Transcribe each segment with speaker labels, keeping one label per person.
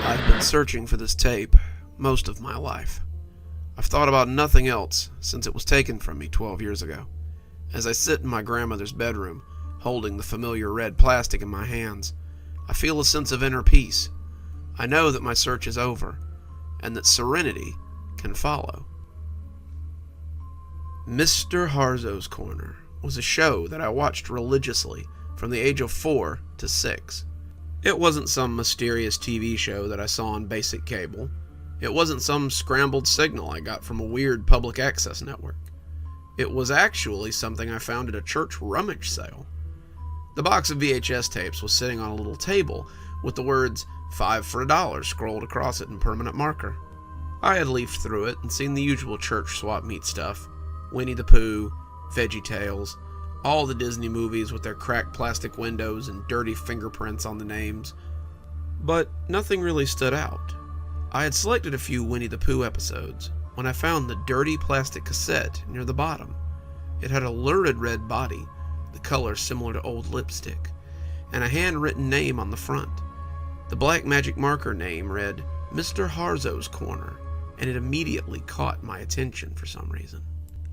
Speaker 1: I've been searching for this tape most of my life. I've thought about nothing else since it was taken from me 12 years ago. As I sit in my grandmother's bedroom, holding the familiar red plastic in my hands, I feel a sense of inner peace. I know that my search is over, and that serenity can follow. Mr. Harzows Corner was a show that I watched religiously from the age of 4 to 6. It wasn't some mysterious TV show that I saw on basic cable. It wasn't some scrambled signal I got from a weird public access network. It was actually something I found at a church rummage sale. The box of VHS tapes was sitting on a little table with the words 5 for $1 scrolled across it in permanent marker. I had leafed through it and seen the usual church swap meet stuff. Winnie the Pooh, VeggieTales, all the Disney movies with their cracked plastic windows and dirty fingerprints on the names. But nothing really stood out. I had selected a few Winnie the Pooh episodes when I found the dirty plastic cassette near the bottom. It had a lurid red body, the color similar to old lipstick, and a handwritten name on the front. The black magic marker name read Mr. Harzows Corner, and it immediately caught my attention for some reason.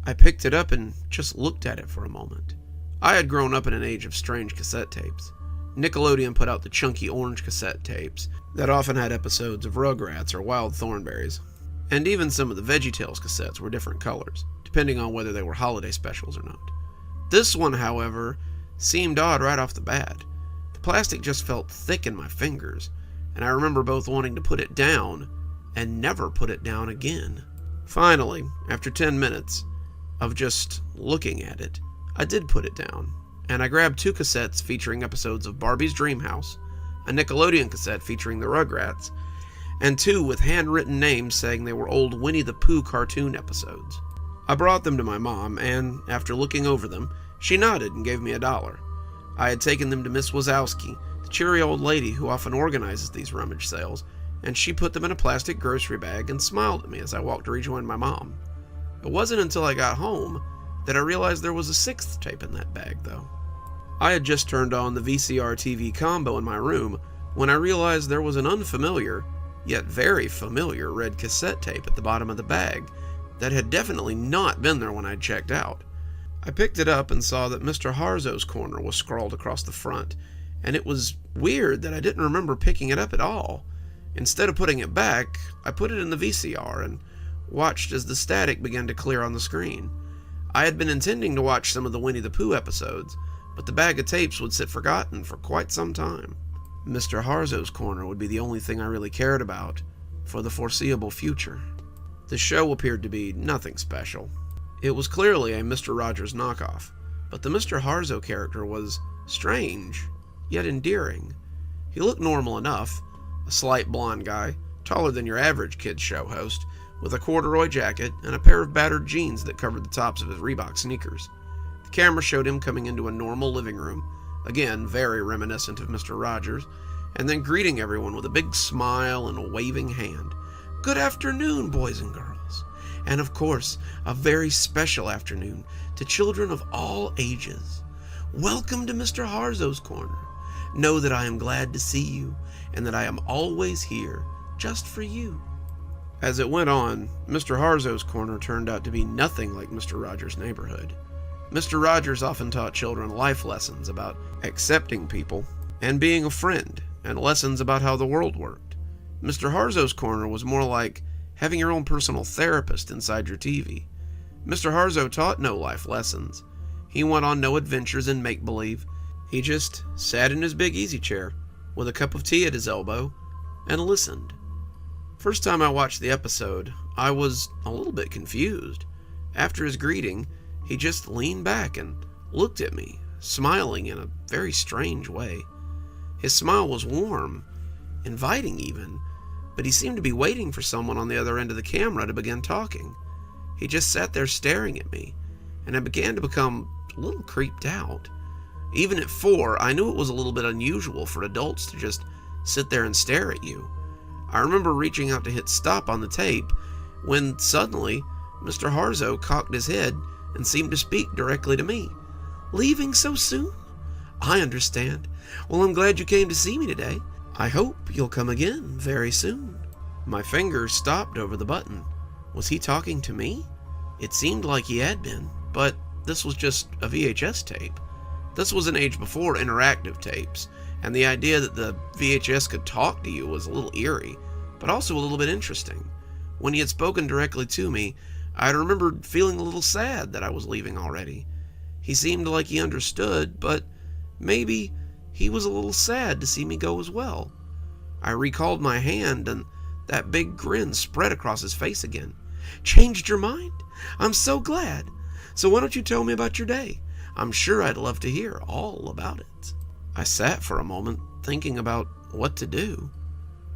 Speaker 1: I picked it up and just looked at it for a moment. I had grown up in an age of strange cassette tapes. Nickelodeon put out the chunky orange cassette tapes that often had episodes of Rugrats or Wild Thornberrys. And even some of the VeggieTales cassettes were different colors, depending on whether they were holiday specials or not. This one, however, seemed odd right off the bat. The plastic just felt thick in my fingers, and I remember both wanting to put it down and never put it down again. Finally, after 10 minutes of just looking at it, I did put it down, and I grabbed 2 cassettes featuring episodes of Barbie's Dream House, a Nickelodeon cassette featuring the Rugrats, and 2 with handwritten names saying they were old Winnie the Pooh cartoon episodes. I brought them to my mom, and after looking over them, she nodded and gave me $1. I had taken them to Miss Wazowski, the cheery old lady who often organizes these rummage sales, and she put them in a plastic grocery bag and smiled at me as I walked to rejoin my mom. It wasn't until I got home that I realized there was a 6th tape in that bag, though. I had just turned on the VCR TV combo in my room when I realized there was an unfamiliar, yet very familiar red cassette tape at the bottom of the bag that had definitely not been there when I'd checked out. I picked it up and saw that Mr. Harzows Corner was scrawled across the front, and it was weird that I didn't remember picking it up at all. Instead of putting it back, I put it in the VCR and watched as the static began to clear on the screen. I had been intending to watch some of the Winnie the Pooh episodes, but the bag of tapes would sit forgotten for quite some time. Mr. Harzows Corner would be the only thing I really cared about for the foreseeable future. The show appeared to be nothing special. It was clearly a Mr. Rogers knockoff, but the Mr. Harzow character was strange, yet endearing. He looked normal enough, a slight blonde guy, taller than your average kids show host, with a corduroy jacket and a pair of battered jeans that covered the tops of his Reebok sneakers. The camera showed him coming into a normal living room, again very reminiscent of Mr. Rogers, and then greeting everyone with a big smile and a waving hand. "Good afternoon, boys and girls, and of course, a very special afternoon to children of all ages. Welcome to Mr. Harzows Corner. Know that I am glad to see you, and that I am always here, just for you." As it went on, Mr. Harzows Corner turned out to be nothing like Mr. Rogers' Neighborhood. Mr. Rogers often taught children life lessons about accepting people and being a friend, and lessons about how the world worked. Mr. Harzows Corner was more like having your own personal therapist inside your TV. Mr. Harzow taught no life lessons. He went on no adventures in make-believe. He just sat in his big easy chair with a cup of tea at his elbow and listened. First time I watched the episode, I was a little bit confused. After his greeting, he just leaned back and looked at me, smiling in a very strange way. His smile was warm, inviting even, but he seemed to be waiting for someone on the other end of the camera to begin talking. He just sat there staring at me, and I began to become a little creeped out. Even at 4, I knew it was a little bit unusual for adults to just sit there and stare at you. I remember reaching out to hit stop on the tape when suddenly Mr. Harzow cocked his head and seemed to speak directly to me. "Leaving so soon? I understand. Well, I'm glad you came to see me today. I hope you'll come again very soon. My fingers stopped over the button. Was he talking to me? It seemed like he had been, but this was just a VHS tape. This was an age before interactive tapes, and the idea that the VHS could talk to you was a little eerie, but also a little bit interesting. When he had spoken directly to me, I remembered feeling a little sad that I was leaving already. He seemed like he understood, but maybe he was a little sad to see me go as well. I recalled my hand, and that big grin spread across his face again. Changed your mind? I'm so glad. So why don't you tell me about your day? I'm sure I'd love to hear all about it. I sat for a moment, thinking about what to do.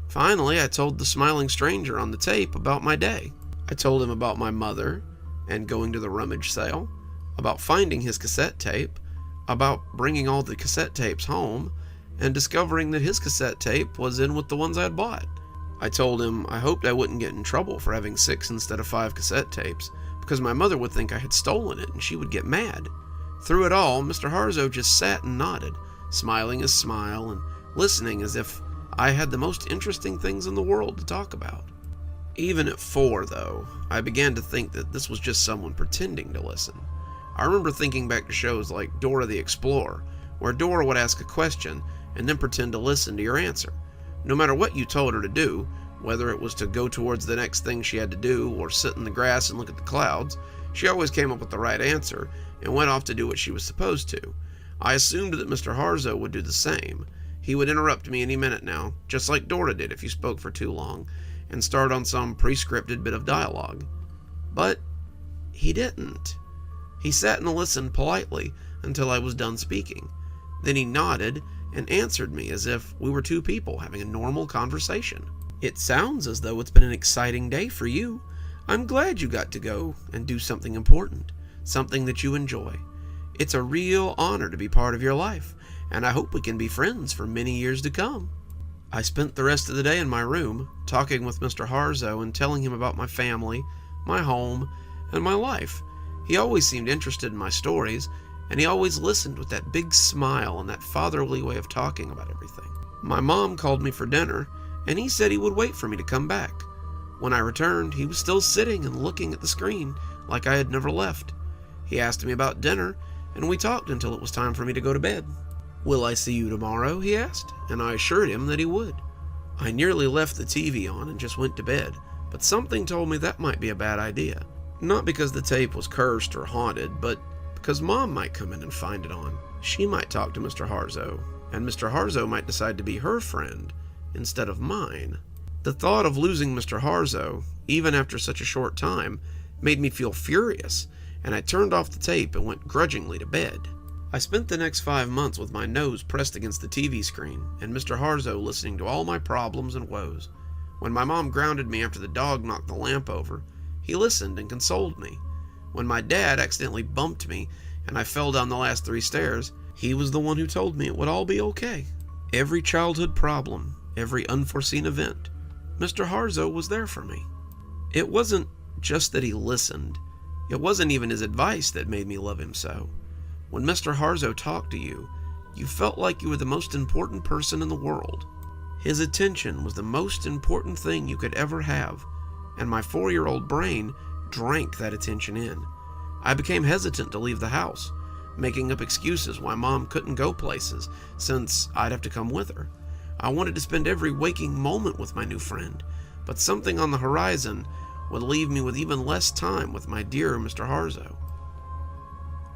Speaker 1: Finally, I told the smiling stranger on the tape about my day. I told him about my mother and going to the rummage sale, about finding his cassette tape, about bringing all the cassette tapes home, and discovering that his cassette tape was in with the ones I had bought. I told him I hoped I wouldn't get in trouble for having 6 instead of 5 cassette tapes, because my mother would think I had stolen it and she would get mad. Through it all, Mr. Harzow just sat and nodded, smiling his smile and listening as if I had the most interesting things in the world to talk about. Even at 4, though, I began to think that this was just someone pretending to listen. I remember thinking back to shows like Dora the Explorer, where Dora would ask a question and then pretend to listen to your answer. No matter what you told her to do, whether it was to go towards the next thing she had to do or sit in the grass and look at the clouds, she always came up with the right answer and went off to do what she was supposed to. I assumed that Mr. Harzow would do the same. He would interrupt me any minute now, just like Dora did if you spoke for too long, and start on some pre-scripted bit of dialogue. But he didn't. He sat and listened politely until I was done speaking. Then he nodded and answered me as if we were two people having a normal conversation. It sounds as though it's been an exciting day for you. I'm glad you got to go and do something important, something that you enjoy. It's a real honor to be part of your life, and I hope we can be friends for many years to come. I spent the rest of the day in my room, talking with Mr. Harzow and telling him about my family, my home, and my life. He always seemed interested in my stories, and he always listened with that big smile and that fatherly way of talking about everything. My mom called me for dinner, and he said he would wait for me to come back. When I returned, he was still sitting and looking at the screen like I had never left. He asked me about dinner, and we talked until it was time for me to go to bed. Will I see you tomorrow? He asked, and I assured him that he would. I nearly left the TV on and just went to bed, but something told me that might be a bad idea. Not because the tape was cursed or haunted, but because Mom might come in and find it on. She might talk to Mr. Harzow, and Mr. Harzow might decide to be her friend instead of mine. The thought of losing Mr. Harzow, even after such a short time, made me feel furious, and I turned off the tape and went grudgingly to bed. I spent the next 5 months with my nose pressed against the TV screen, and Mr. Harzow listening to all my problems and woes. When my mom grounded me after the dog knocked the lamp over, he listened and consoled me. When my dad accidentally bumped me and I fell down the last 3 stairs, he was the one who told me it would all be okay. Every childhood problem, every unforeseen event, Mr. Harzow was there for me. It wasn't just that he listened. It wasn't even his advice that made me love him so. When Mr. Harzow talked to you, you felt like you were the most important person in the world. His attention was the most important thing you could ever have, and my 4-year-old brain drank that attention in. I became hesitant to leave the house, making up excuses why Mom couldn't go places, since I'd have to come with her. I wanted to spend every waking moment with my new friend, but something on the horizon would leave me with even less time with my dear Mr. Harzow.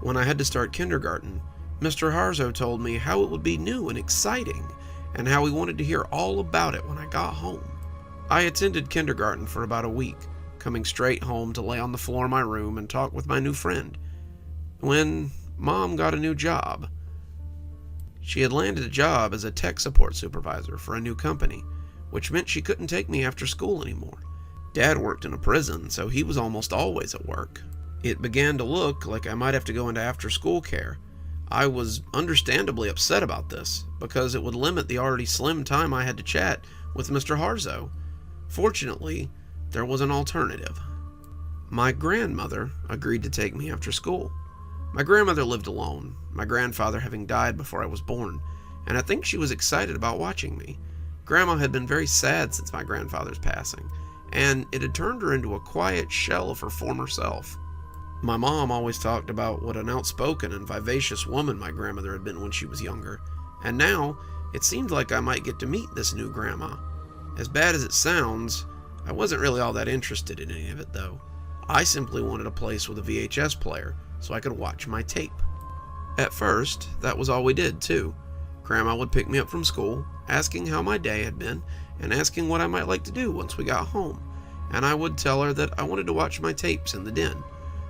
Speaker 1: When I had to start kindergarten, Mr. Harzow told me how it would be new and exciting, and how he wanted to hear all about it when I got home. I attended kindergarten for about a week, coming straight home to lay on the floor of my room and talk with my new friend. When Mom got a new job. She had landed a job as a tech support supervisor for a new company, which meant she couldn't take me after school anymore. Dad worked in a prison, so he was almost always at work. It began to look like I might have to go into after-school care. I was understandably upset about this, because it would limit the already slim time I had to chat with Mr. Harzow. Fortunately, there was an alternative. My grandmother agreed to take me after school. My grandmother lived alone, my grandfather having died before I was born, and I think she was excited about watching me. Grandma had been very sad since my grandfather's passing, and it had turned her into a quiet shell of her former self. My mom always talked about what an outspoken and vivacious woman my grandmother had been when she was younger, and now it seemed like I might get to meet this new grandma. As bad as it sounds, I wasn't really all that interested in any of it though. I simply wanted a place with a VHS player so I could watch my tape. At first, that was all we did too. Grandma would pick me up from school, asking how my day had been, and asking what I might like to do once we got home, and I would tell her that I wanted to watch my tapes in the den.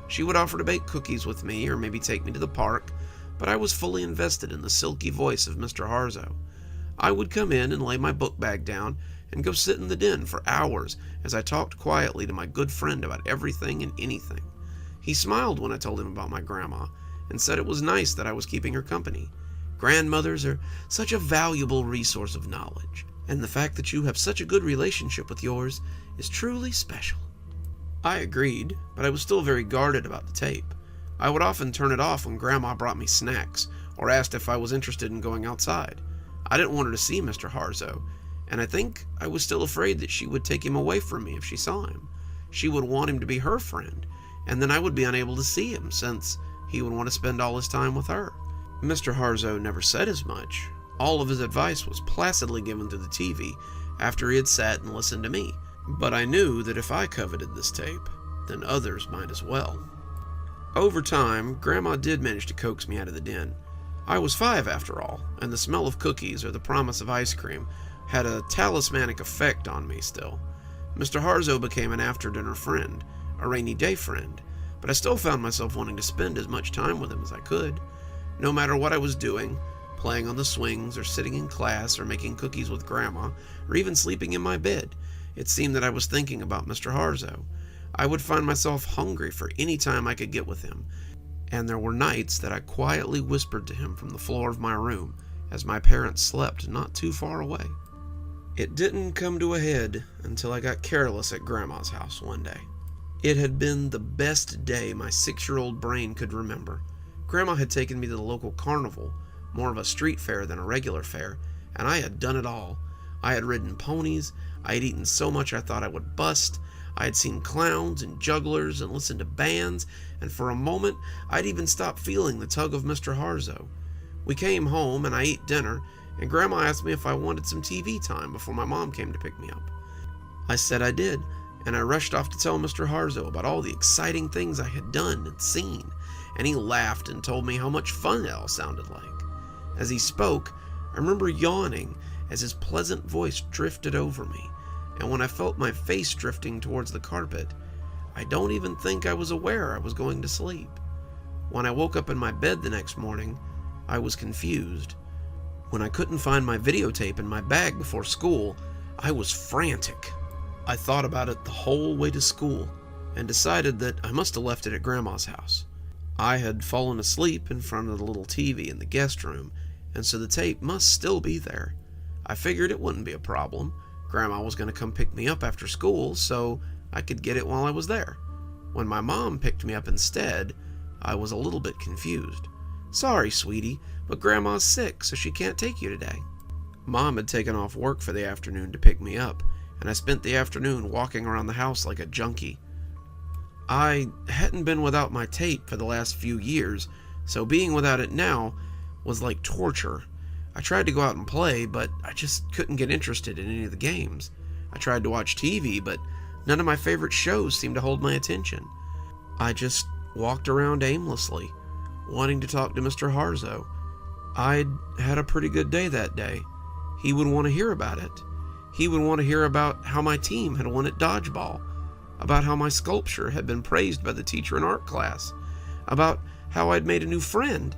Speaker 1: She would offer to bake cookies with me or maybe take me to the park, but I was fully invested in the silky voice of Mr. Harzow. I would come in and lay my book bag down and go sit in the den for hours as I talked quietly to my good friend about everything and anything. He smiled when I told him about my grandma and said it was nice that I was keeping her company. Grandmothers are such a valuable resource of knowledge, and the fact that you have such a good relationship with yours is truly special. I agreed, but I was still very guarded about the tape. I would often turn it off when Grandma brought me snacks or asked if I was interested in going outside. I didn't want her to see Mr. Harzow, and I think I was still afraid that she would take him away from me if she saw him. She would want him to be her friend, and then I would be unable to see him since he would want to spend all his time with her. Mr. Harzow never said as much. All of his advice was placidly given through the TV after he had sat and listened to me. But I knew that if I coveted this tape, then others might as well. Over time, Grandma did manage to coax me out of the den. I was 5 after all, and the smell of cookies or the promise of ice cream had a talismanic effect on me still. Mr. Harzow became an after-dinner friend, a rainy day friend, but I still found myself wanting to spend as much time with him as I could. No matter what I was doing, playing on the swings or sitting in class or making cookies with Grandma or even sleeping in my bed, it seemed that I was thinking about Mr. Harzow. I would find myself hungry for any time I could get with him, and there were nights that I quietly whispered to him from the floor of my room as my parents slept not too far away. It didn't come to a head until I got careless at Grandma's house one day. It had been the best day my 6-year-old brain could remember. Grandma had taken me to the local carnival, more of a street fair than a regular fair, and I had done it all. I had ridden ponies, I had eaten so much I thought I would bust, I had seen clowns and jugglers and listened to bands, and for a moment I'd even stopped feeling the tug of Mr. Harzow. We came home and I ate dinner, and Grandma asked me if I wanted some TV time before my mom came to pick me up. I said I did, and I rushed off to tell Mr. Harzow about all the exciting things I had done and seen, and he laughed and told me how much fun it all sounded like. As he spoke, I remember yawning as his pleasant voice drifted over me, and when I felt my face drifting towards the carpet, I don't even think I was aware I was going to sleep. When I woke up in my bed the next morning, I was confused. When I couldn't find my videotape in my bag before school, I was frantic. I thought about it the whole way to school, and decided that I must have left it at Grandma's house. I had fallen asleep in front of the little TV in the guest room, and so the tape must still be there. I figured it wouldn't be a problem. Grandma was going to come pick me up after school, so I could get it while I was there. When my mom picked me up instead, I was a little bit confused. "Sorry, sweetie, but Grandma's sick, so she can't take you today." Mom had taken off work for the afternoon to pick me up, and I spent the afternoon walking around the house like a junkie. I hadn't been without my tape for the last few years, so being without it now was like torture. I tried to go out and play, but I just couldn't get interested in any of the games. I tried to watch TV, but none of my favorite shows seemed to hold my attention. I just walked around aimlessly, wanting to talk to Mr. Harzow. I'd had a pretty good day that day. He would want to hear about it. He would want to hear about how my team had won at dodgeball, about how my sculpture had been praised by the teacher in art class, about how I'd made a new friend.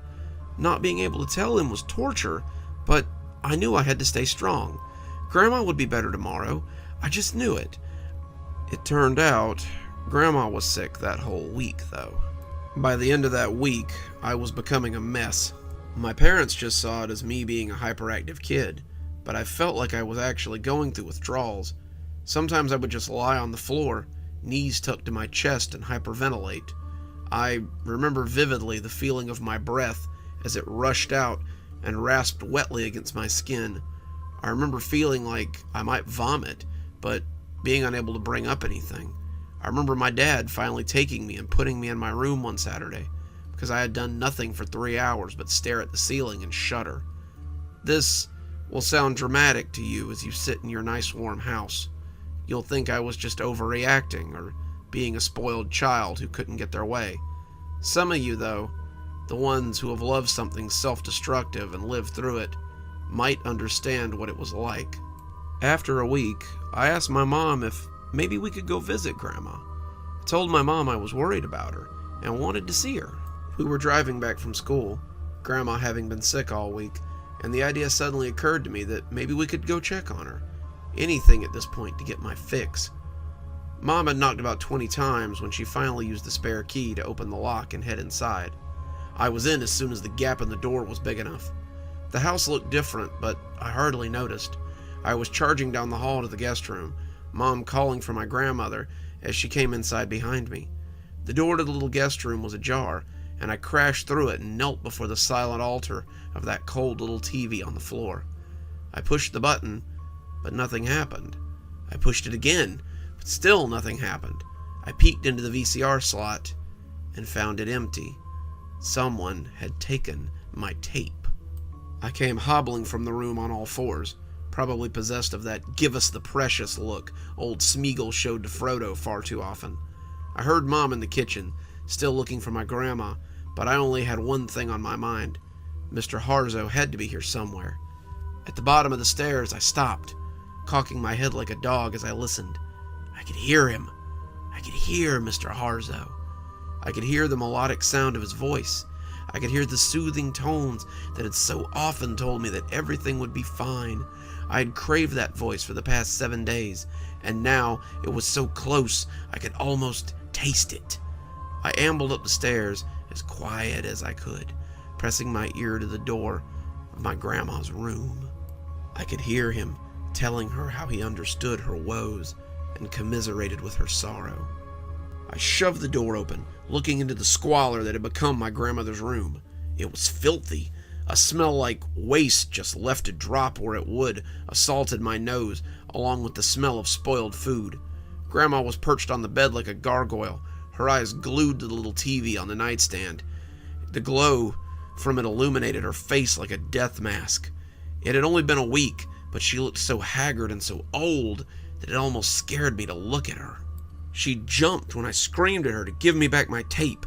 Speaker 1: Not being able to tell him was torture, but I knew I had to stay strong. Grandma would be better tomorrow. I just knew it. It turned out, Grandma was sick that whole week, though. By the end of that week, I was becoming a mess. My parents just saw it as me being a hyperactive kid, but I felt like I was actually going through withdrawals. Sometimes I would just lie on the floor, knees tucked to my chest, and hyperventilate. I remember vividly the feeling of my breath as it rushed out and rasped wetly against my skin. I remember feeling like I might vomit, but being unable to bring up anything. I remember my dad finally taking me and putting me in my room one Saturday, because I had done nothing for 3 hours but stare at the ceiling and shudder. This will sound dramatic to you as you sit in your nice warm house. You'll think I was just overreacting or being a spoiled child who couldn't get their way. Some of you, though, the ones who have loved something self-destructive and lived through it, might understand what it was like. After a week, I asked my mom if maybe we could go visit Grandma. I told my mom I was worried about her and wanted to see her. We were driving back from school, Grandma having been sick all week, and the idea suddenly occurred to me that maybe we could go check on her. Anything at this point to get my fix. Mom had knocked about 20 times when she finally used the spare key to open the lock and head inside. I was in as soon as the gap in the door was big enough. The house looked different, but I hardly noticed. I was charging down the hall to the guest room, Mom calling for my grandmother as she came inside behind me. The door to the little guest room was ajar, and I crashed through it and knelt before the silent altar of that cold little TV on the floor. I pushed the button, but nothing happened. I pushed it again, but still nothing happened. I peeked into the VCR slot and found it empty. Someone had taken my tape. I came hobbling from the room on all fours, probably possessed of that "give us the precious" look old Smeagol showed to Frodo far too often. I heard Mom in the kitchen, still looking for my grandma, but I only had one thing on my mind. Mr. Harzow had to be here somewhere. At the bottom of the stairs, I stopped, cocking my head like a dog as I listened. I could hear him. I could hear Mr. Harzow. I could hear the melodic sound of his voice. I could hear the soothing tones that had so often told me that everything would be fine. I had craved that voice for the past 7 days, and now it was so close I could almost taste it. I ambled up the stairs as quiet as I could, pressing my ear to the door of my grandma's room. I could hear him telling her how he understood her woes and commiserated with her sorrow. I shoved the door open, looking into the squalor that had become my grandmother's room. It was filthy. A smell like waste just left to drop where it would assaulted my nose, along with the smell of spoiled food. Grandma was perched on the bed like a gargoyle, her eyes glued to the little TV on the nightstand. The glow from it illuminated her face like a death mask. It had only been a week, but she looked so haggard and so old that it almost scared me to look at her. She jumped when I screamed at her to give me back my tape.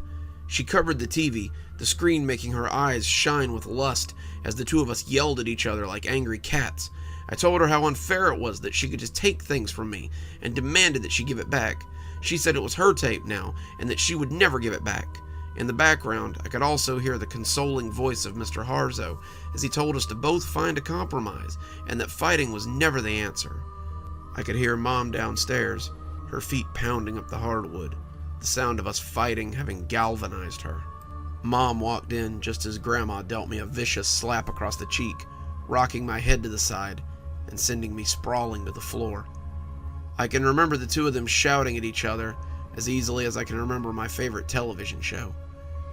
Speaker 1: She covered the TV, the screen making her eyes shine with lust as the two of us yelled at each other like angry cats. I told her how unfair it was that she could just take things from me and demanded that she give it back. She said it was her tape now and that she would never give it back. In the background, I could also hear the consoling voice of Mr. Harzow as he told us to both find a compromise and that fighting was never the answer. I could hear Mom downstairs, her feet pounding up the hardwood, the sound of us fighting having galvanized her. Mom walked in just as Grandma dealt me a vicious slap across the cheek, rocking my head to the side and sending me sprawling to the floor. I can remember the two of them shouting at each other as easily as I can remember my favorite television show.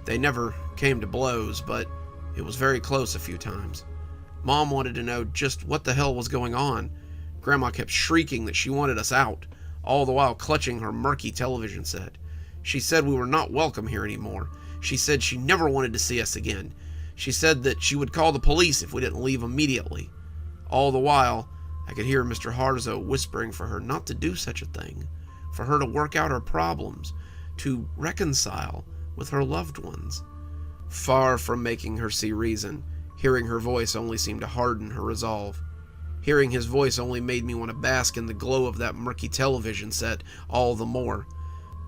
Speaker 1: They never came to blows, but it was very close a few times. Mom wanted to know just what the hell was going on. Grandma kept shrieking that she wanted us out, all the while clutching her murky television set. She said we were not welcome here anymore. She said she never wanted to see us again. She said that she would call the police if we didn't leave immediately. All the while, I could hear Mr. Harzow whispering for her not to do such a thing, for her to work out her problems, to reconcile with her loved ones. Far from making her see reason, hearing her voice only seemed to harden her resolve. Hearing his voice only made me want to bask in the glow of that murky television set all the more.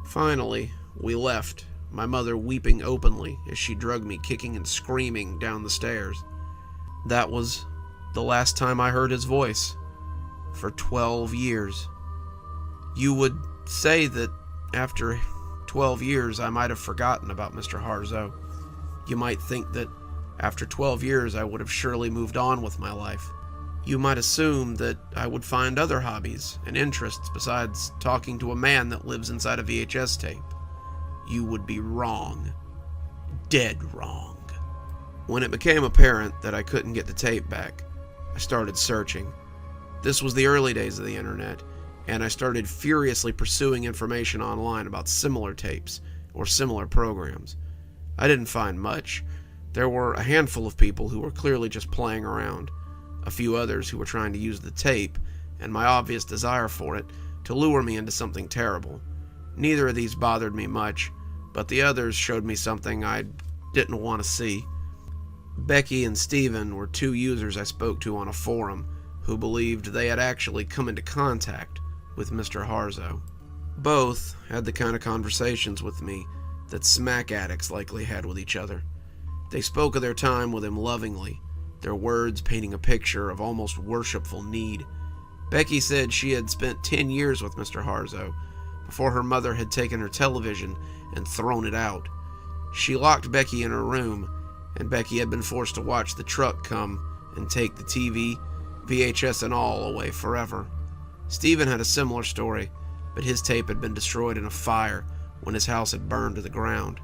Speaker 1: Finally, we left, my mother weeping openly as she dragged me kicking and screaming down the stairs. That was the last time I heard his voice, for 12 years. You would say that after 12 years I might have forgotten about Mr. Harzow. You might think that after 12 years I would have surely moved on with my life. You might assume that I would find other hobbies and interests besides talking to a man that lives inside a VHS tape. You would be wrong. Dead wrong. When it became apparent that I couldn't get the tape back, I started searching. This was the early days of the internet, and I started furiously pursuing information online about similar tapes or similar programs. I didn't find much. There were a handful of people who were clearly just playing around, a few others who were trying to use the tape, and my obvious desire for it, to lure me into something terrible. Neither of these bothered me much, but the others showed me something I didn't want to see. Becky and Steven were two users I spoke to on a forum who believed they had actually come into contact with Mr. Harzow. Both had the kind of conversations with me that smack addicts likely had with each other. They spoke of their time with him lovingly, their words painting a picture of almost worshipful need. Becky said she had spent 10 years with Mr. Harzow before her mother had taken her television and thrown it out. She locked Becky in her room, and Becky had been forced to watch the truck come and take the TV, VHS and all away forever. Steven had a similar story, but his tape had been destroyed in a fire when his house had burned to the ground.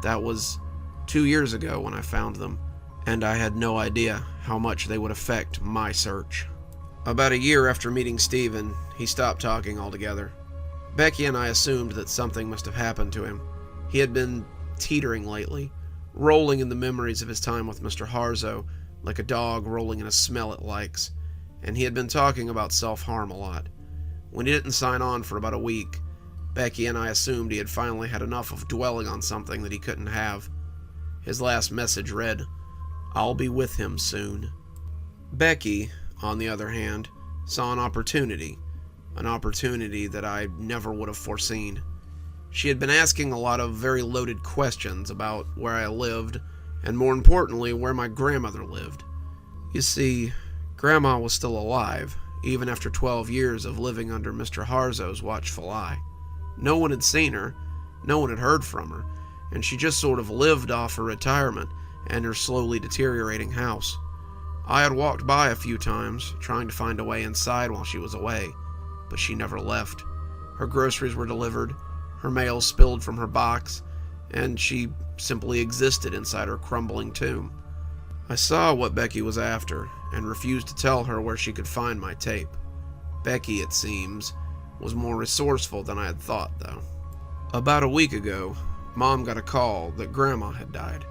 Speaker 1: That was 2 years ago when I found them, and I had no idea how much they would affect my search. About a year after meeting Steven, he stopped talking altogether. Becky and I assumed that something must have happened to him. He had been teetering lately, rolling in the memories of his time with Mr. Harzow like a dog rolling in a smell it likes, and he had been talking about self-harm a lot. When he didn't sign on for about a week, Becky and I assumed he had finally had enough of dwelling on something that he couldn't have. His last message read, "I'll be with him soon." Becky, on the other hand, saw an opportunity that I never would have foreseen. She had been asking a lot of very loaded questions about where I lived, and more importantly, where my grandmother lived. You see, Grandma was still alive, even after 12 years of living under Mr. Harzow's watchful eye. No one had seen her, no one had heard from her, and she just sort of lived off her retirement and her slowly deteriorating house. I had walked by a few times, trying to find a way inside while she was away, but she never left. Her groceries were delivered, her mail spilled from her box, and she simply existed inside her crumbling tomb. I saw what Becky was after, and refused to tell her where she could find my tape. Becky, it seems, was more resourceful than I had thought, though. About a week ago, Mom got a call that Grandma had died.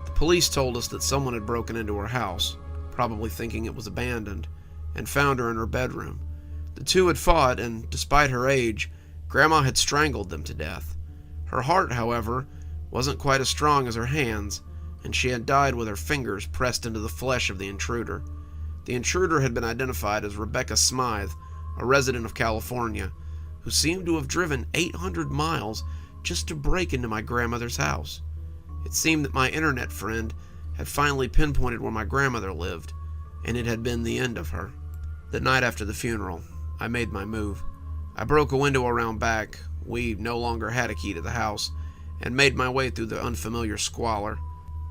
Speaker 1: The police told us that someone had broken into her house, probably thinking it was abandoned, and found her in her bedroom. The two had fought, and despite her age, Grandma had strangled them to death. Her heart, however, wasn't quite as strong as her hands, and she had died with her fingers pressed into the flesh of the intruder. The intruder had been identified as Rebecca Smythe, a resident of California, who seemed to have driven 800 miles just to break into my grandmother's house. It seemed that my internet friend had finally pinpointed where my grandmother lived, and it had been the end of her. The night after the funeral, I made my move. I broke a window around back, we no longer had a key to the house, and made my way through the unfamiliar squalor.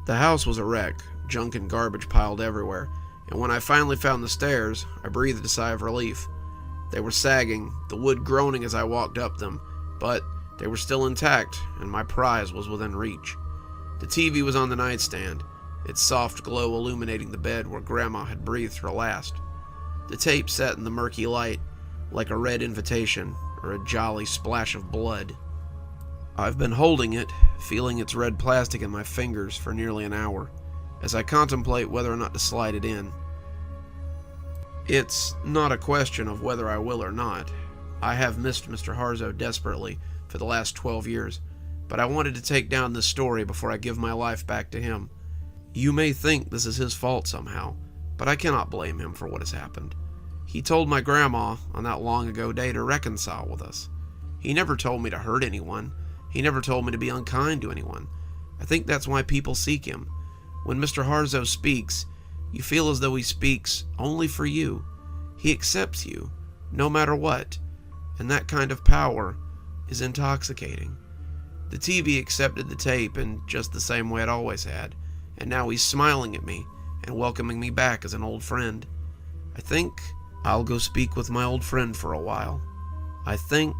Speaker 1: The house was a wreck, junk and garbage piled everywhere, and when I finally found the stairs, I breathed a sigh of relief. They were sagging, the wood groaning as I walked up them, but they were still intact, and my prize was within reach. The TV was on the nightstand, its soft glow illuminating the bed where Grandma had breathed her last. The tape sat in the murky light, like a red invitation or a jolly splash of blood. I've been holding it, feeling its red plastic in my fingers for nearly an hour, as I contemplate whether or not to slide it in. It's not a question of whether I will or not. I have missed Mr. Harzow desperately for the last 12 years, but I wanted to take down this story before I give my life back to him. You may think this is his fault somehow, but I cannot blame him for what has happened. He told my grandma on that long ago day to reconcile with us. He never told me to hurt anyone. He never told me to be unkind to anyone. I think that's why people seek him. When Mr. Harzow speaks, you feel as though he speaks only for you. He accepts you, no matter what, and that kind of power is intoxicating. The TV accepted the tape in just the same way it always had, and now he's smiling at me and welcoming me back as an old friend. I think I'll go speak with my old friend for a while. I think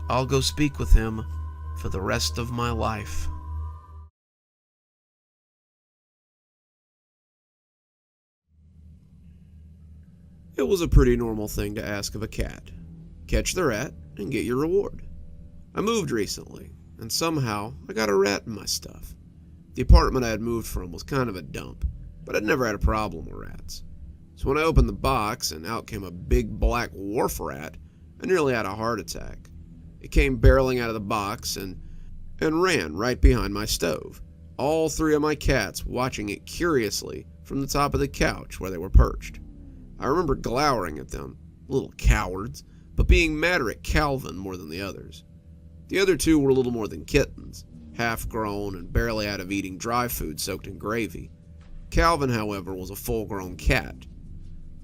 Speaker 1: I'll go speak with him for the rest of my life. It was a pretty normal thing to ask of a cat. Catch the rat and get your reward. I moved recently, and somehow I got a rat in my stuff. The apartment I had moved from was kind of a dump, but I'd never had a problem with rats. So when I opened the box and out came a big black wharf rat, I nearly had a heart attack. It came barreling out of the box and ran right behind my stove, all three of my cats watching it curiously from the top of the couch where they were perched. I remember glowering at them, little cowards, but being madder at Calvin more than the others. The other two were little more than kittens, half-grown and barely out of eating dry food soaked in gravy. Calvin, however, was a full-grown cat.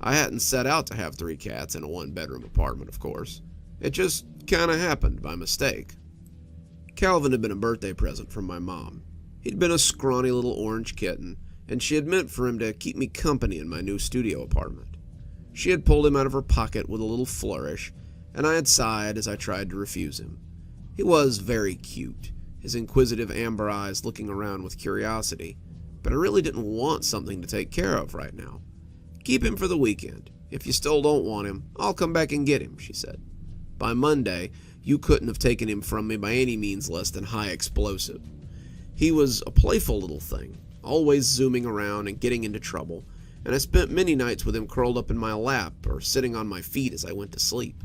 Speaker 1: I hadn't set out to have 3 cats in a one-bedroom apartment, of course. It just kinda happened by mistake. Calvin had been a birthday present from my mom. He'd been a scrawny little orange kitten, and she had meant for him to keep me company in my new studio apartment. She had pulled him out of her pocket with a little flourish, and I had sighed as I tried to refuse him. He was very cute, his inquisitive amber eyes looking around with curiosity, but I really didn't want something to take care of right now. "Keep him for the weekend. If you still don't want him, I'll come back and get him," she said. "By Monday, you couldn't have taken him from me by any means less than high explosive." He was a playful little thing, always zooming around and getting into trouble, and I spent many nights with him curled up in my lap or sitting on my feet as I went to sleep.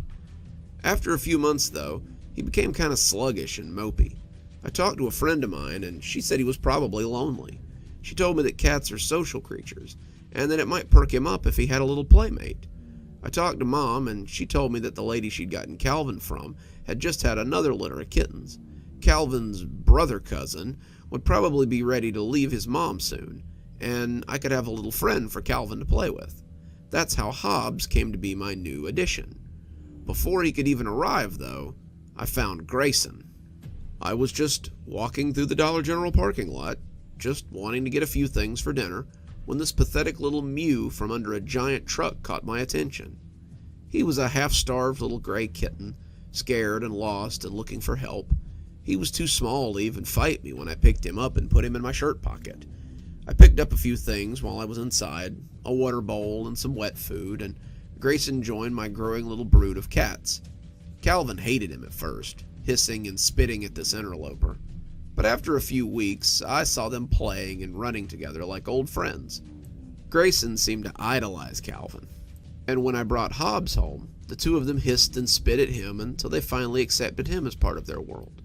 Speaker 1: After a few months, though, he became kind of sluggish and mopey. I talked to a friend of mine, and she said he was probably lonely. She told me that cats are social creatures, and that it might perk him up if he had a little playmate. I talked to Mom, and she told me that the lady she'd gotten Calvin from had just had another litter of kittens. Calvin's brother cousin would probably be ready to leave his mom soon, and I could have a little friend for Calvin to play with. That's how Hobbs came to be my new addition. Before he could even arrive, though, I found Grayson. I was just walking through the Dollar General parking lot, just wanting to get a few things for dinner, when this pathetic little mew from under a giant truck caught my attention. He was a half-starved little gray kitten, scared and lost and looking for help. He was too small to even fight me when I picked him up and put him in my shirt pocket. I picked up a few things while I was inside, a water bowl and some wet food, and Grayson joined my growing little brood of cats. Calvin hated him at first, hissing and spitting at this interloper. But after a few weeks, I saw them playing and running together like old friends. Grayson seemed to idolize Calvin, and when I brought Hobbs home, the two of them hissed and spit at him until they finally accepted him as part of their world.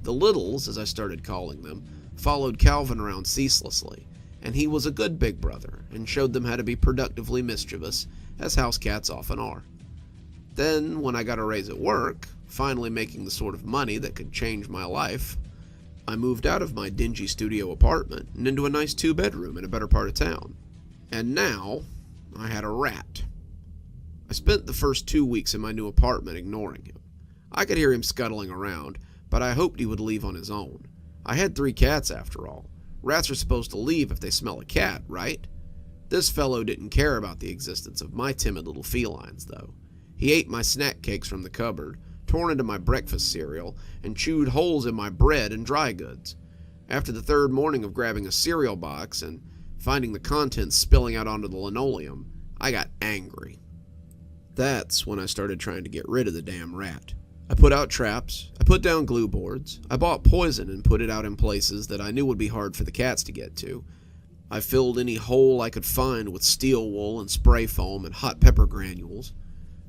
Speaker 1: The Littles, as I started calling them, followed Calvin around ceaselessly, and he was a good big brother and showed them how to be productively mischievous, as house cats often are. Then, when I got a raise at work, finally making the sort of money that could change my life, I moved out of my dingy studio apartment and into a nice 2-bedroom in a better part of town. And now, I had a rat. I spent the first 2 weeks in my new apartment ignoring him. I could hear him scuttling around, but I hoped he would leave on his own. I had 3 cats after all. Rats are supposed to leave if they smell a cat, right? This fellow didn't care about the existence of my timid little felines, though. He ate my snack cakes from the cupboard, tore into my breakfast cereal, and chewed holes in my bread and dry goods. After the 3rd morning of grabbing a cereal box and finding the contents spilling out onto the linoleum, I got angry. That's when I started trying to get rid of the damn rat. I put out traps, I put down glue boards, I bought poison and put it out in places that I knew would be hard for the cats to get to. I filled any hole I could find with steel wool and spray foam and hot pepper granules.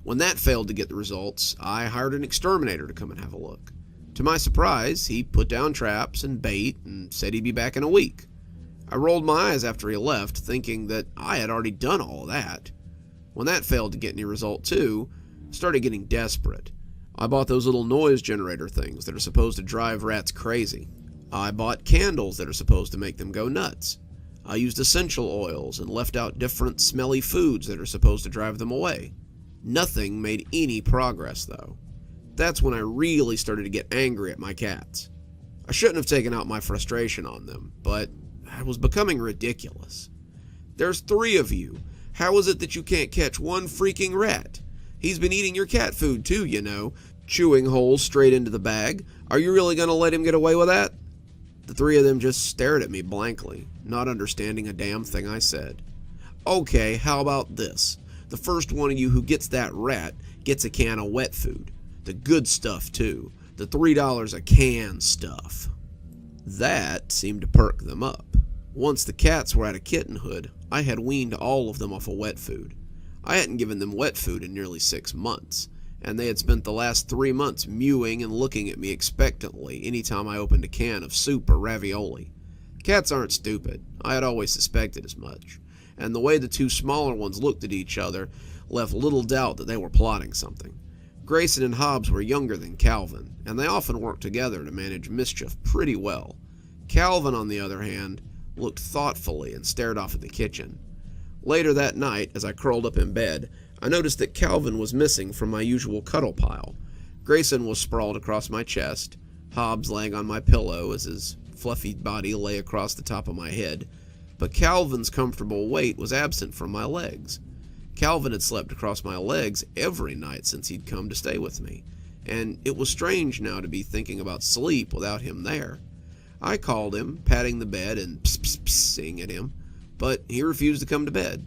Speaker 1: When that failed to get the results, I hired an exterminator to come and have a look. To my surprise, he put down traps and bait and said he'd be back in a week. I rolled my eyes after he left, thinking that I had already done all of that. When that failed to get any result too, I started getting desperate. I bought those little noise generator things that are supposed to drive rats crazy. I bought candles that are supposed to make them go nuts. I used essential oils and left out different smelly foods that are supposed to drive them away. Nothing made any progress, though. That's when I really started to get angry at my cats. I shouldn't have taken out my frustration on them, but I was becoming ridiculous. There's 3 of you. How is it that you can't catch one freaking rat? He's been eating your cat food too, you know, chewing holes straight into the bag. Are you really going to let him get away with that? The 3 of them just stared at me blankly, not understanding a damn thing I said. Okay, how about this? The first one of you who gets that rat gets a can of wet food. The good stuff, too. The $3 a can stuff." That seemed to perk them up. Once the cats were out of kittenhood, I had weaned all of them off of wet food. I hadn't given them wet food in nearly 6 months, and they had spent the last 3 months mewing and looking at me expectantly anytime I opened a can of soup or ravioli. Cats aren't stupid. I had always suspected as much, and the way the 2 smaller ones looked at each other left little doubt that they were plotting something. Grayson and Hobbs were younger than Calvin, and they often worked together to manage mischief pretty well. Calvin, on the other hand, looked thoughtfully and stared off at the kitchen. Later that night, as I curled up in bed, I noticed that Calvin was missing from my usual cuddle pile. Grayson was sprawled across my chest, Hobbs laying on my pillow as his fluffy body lay across the top of my head, but Calvin's comfortable weight was absent from my legs. Calvin had slept across my legs every night since he'd come to stay with me, and it was strange now to be thinking about sleep without him there. I called him, patting the bed and pss-pss-pssing at him, but he refused to come to bed.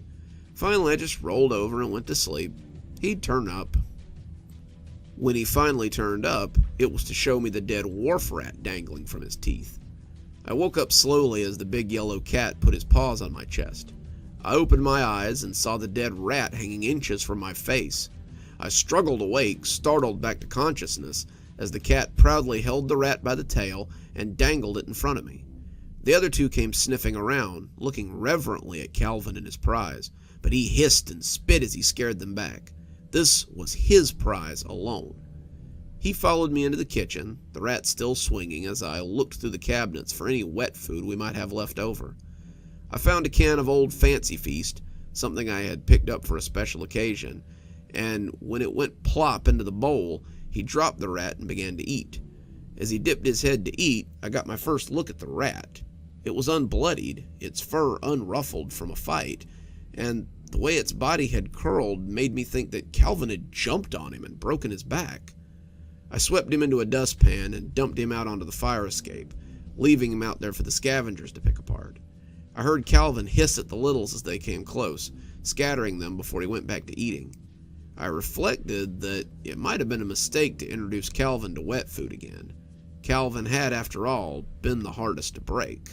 Speaker 1: Finally, I just rolled over and went to sleep. He'd turn up. When he finally turned up, it was to show me the dead wharf rat dangling from his teeth. I woke up slowly as the big yellow cat put his paws on my chest. I opened my eyes and saw the dead rat hanging inches from my face. I struggled awake, startled back to consciousness, as the cat proudly held the rat by the tail and dangled it in front of me. The other 2 came sniffing around, looking reverently at Calvin and his prize, but he hissed and spit as he scared them back. This was his prize alone. He followed me into the kitchen, the rat still swinging as I looked through the cabinets for any wet food we might have left over. I found a can of Old Fancy Feast, something I had picked up for a special occasion, and when it went plop into the bowl, he dropped the rat and began to eat. As he dipped his head to eat, I got my first look at the rat. It was unbloodied, its fur unruffled from a fight, and the way its body had curled made me think that Calvin had jumped on him and broken his back. I swept him into a dustpan and dumped him out onto the fire escape, leaving him out there for the scavengers to pick apart. I heard Calvin hiss at the littles as they came close, scattering them before he went back to eating. I reflected that it might have been a mistake to introduce Calvin to wet food again. Calvin had, after all, been the hardest to break.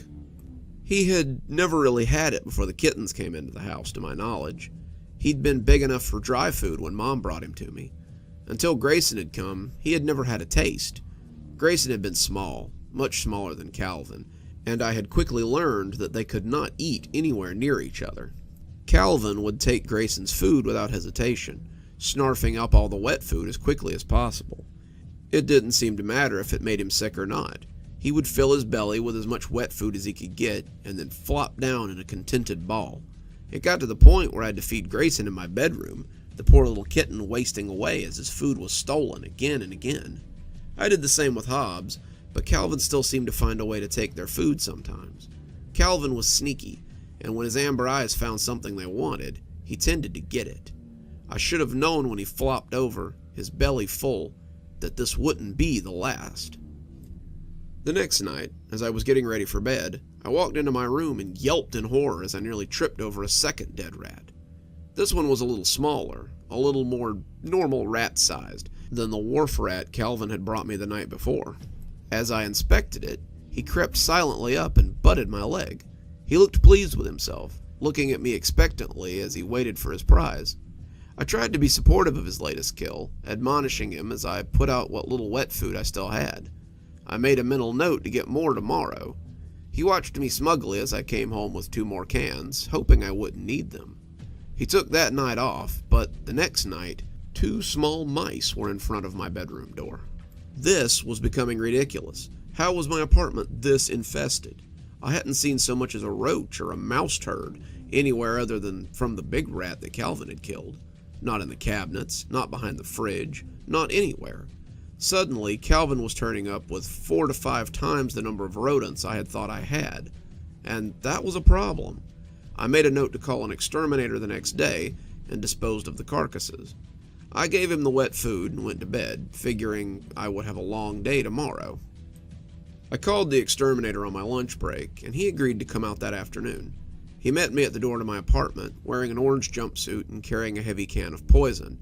Speaker 1: He had never really had it before the kittens came into the house, to my knowledge. He'd been big enough for dry food when Mom brought him to me. Until Grayson had come, he had never had a taste. Grayson had been small, much smaller than Calvin, and I had quickly learned that they could not eat anywhere near each other. Calvin would take Grayson's food without hesitation, snarfing up all the wet food as quickly as possible. It didn't seem to matter if it made him sick or not. He would fill his belly with as much wet food as he could get, and then flop down in a contented ball. It got to the point where I had to feed Grayson in my bedroom, the poor little kitten wasting away as his food was stolen again and again. I did the same with Hobbs, but Calvin still seemed to find a way to take their food sometimes. Calvin was sneaky, and when his amber eyes found something they wanted, he tended to get it. I should have known when he flopped over, his belly full, that this wouldn't be the last. The next night, as I was getting ready for bed, I walked into my room and yelped in horror as I nearly tripped over a second dead rat. This one was a little smaller, a little more normal rat-sized than the wharf rat Calvin had brought me the night before. As I inspected it, he crept silently up and butted my leg. He looked pleased with himself, looking at me expectantly as he waited for his prize. I tried to be supportive of his latest kill, admonishing him as I put out what little wet food I still had. I made a mental note to get more tomorrow. He watched me smugly as I came home with 2 more cans, hoping I wouldn't need them. He took that night off, but the next night, 2 small mice were in front of my bedroom door. This was becoming ridiculous. How was my apartment this infested? I hadn't seen so much as a roach or a mouse turd anywhere other than from the big rat that Calvin had killed. Not in the cabinets, not behind the fridge, not anywhere. Suddenly, Calvin was turning up with 4 to 5 times the number of rodents I had thought I had, and that was a problem. I made a note to call an exterminator the next day and disposed of the carcasses. I gave him the wet food and went to bed, figuring I would have a long day tomorrow. I called the exterminator on my lunch break, and he agreed to come out that afternoon. He met me at the door to my apartment, wearing an orange jumpsuit and carrying a heavy can of poison.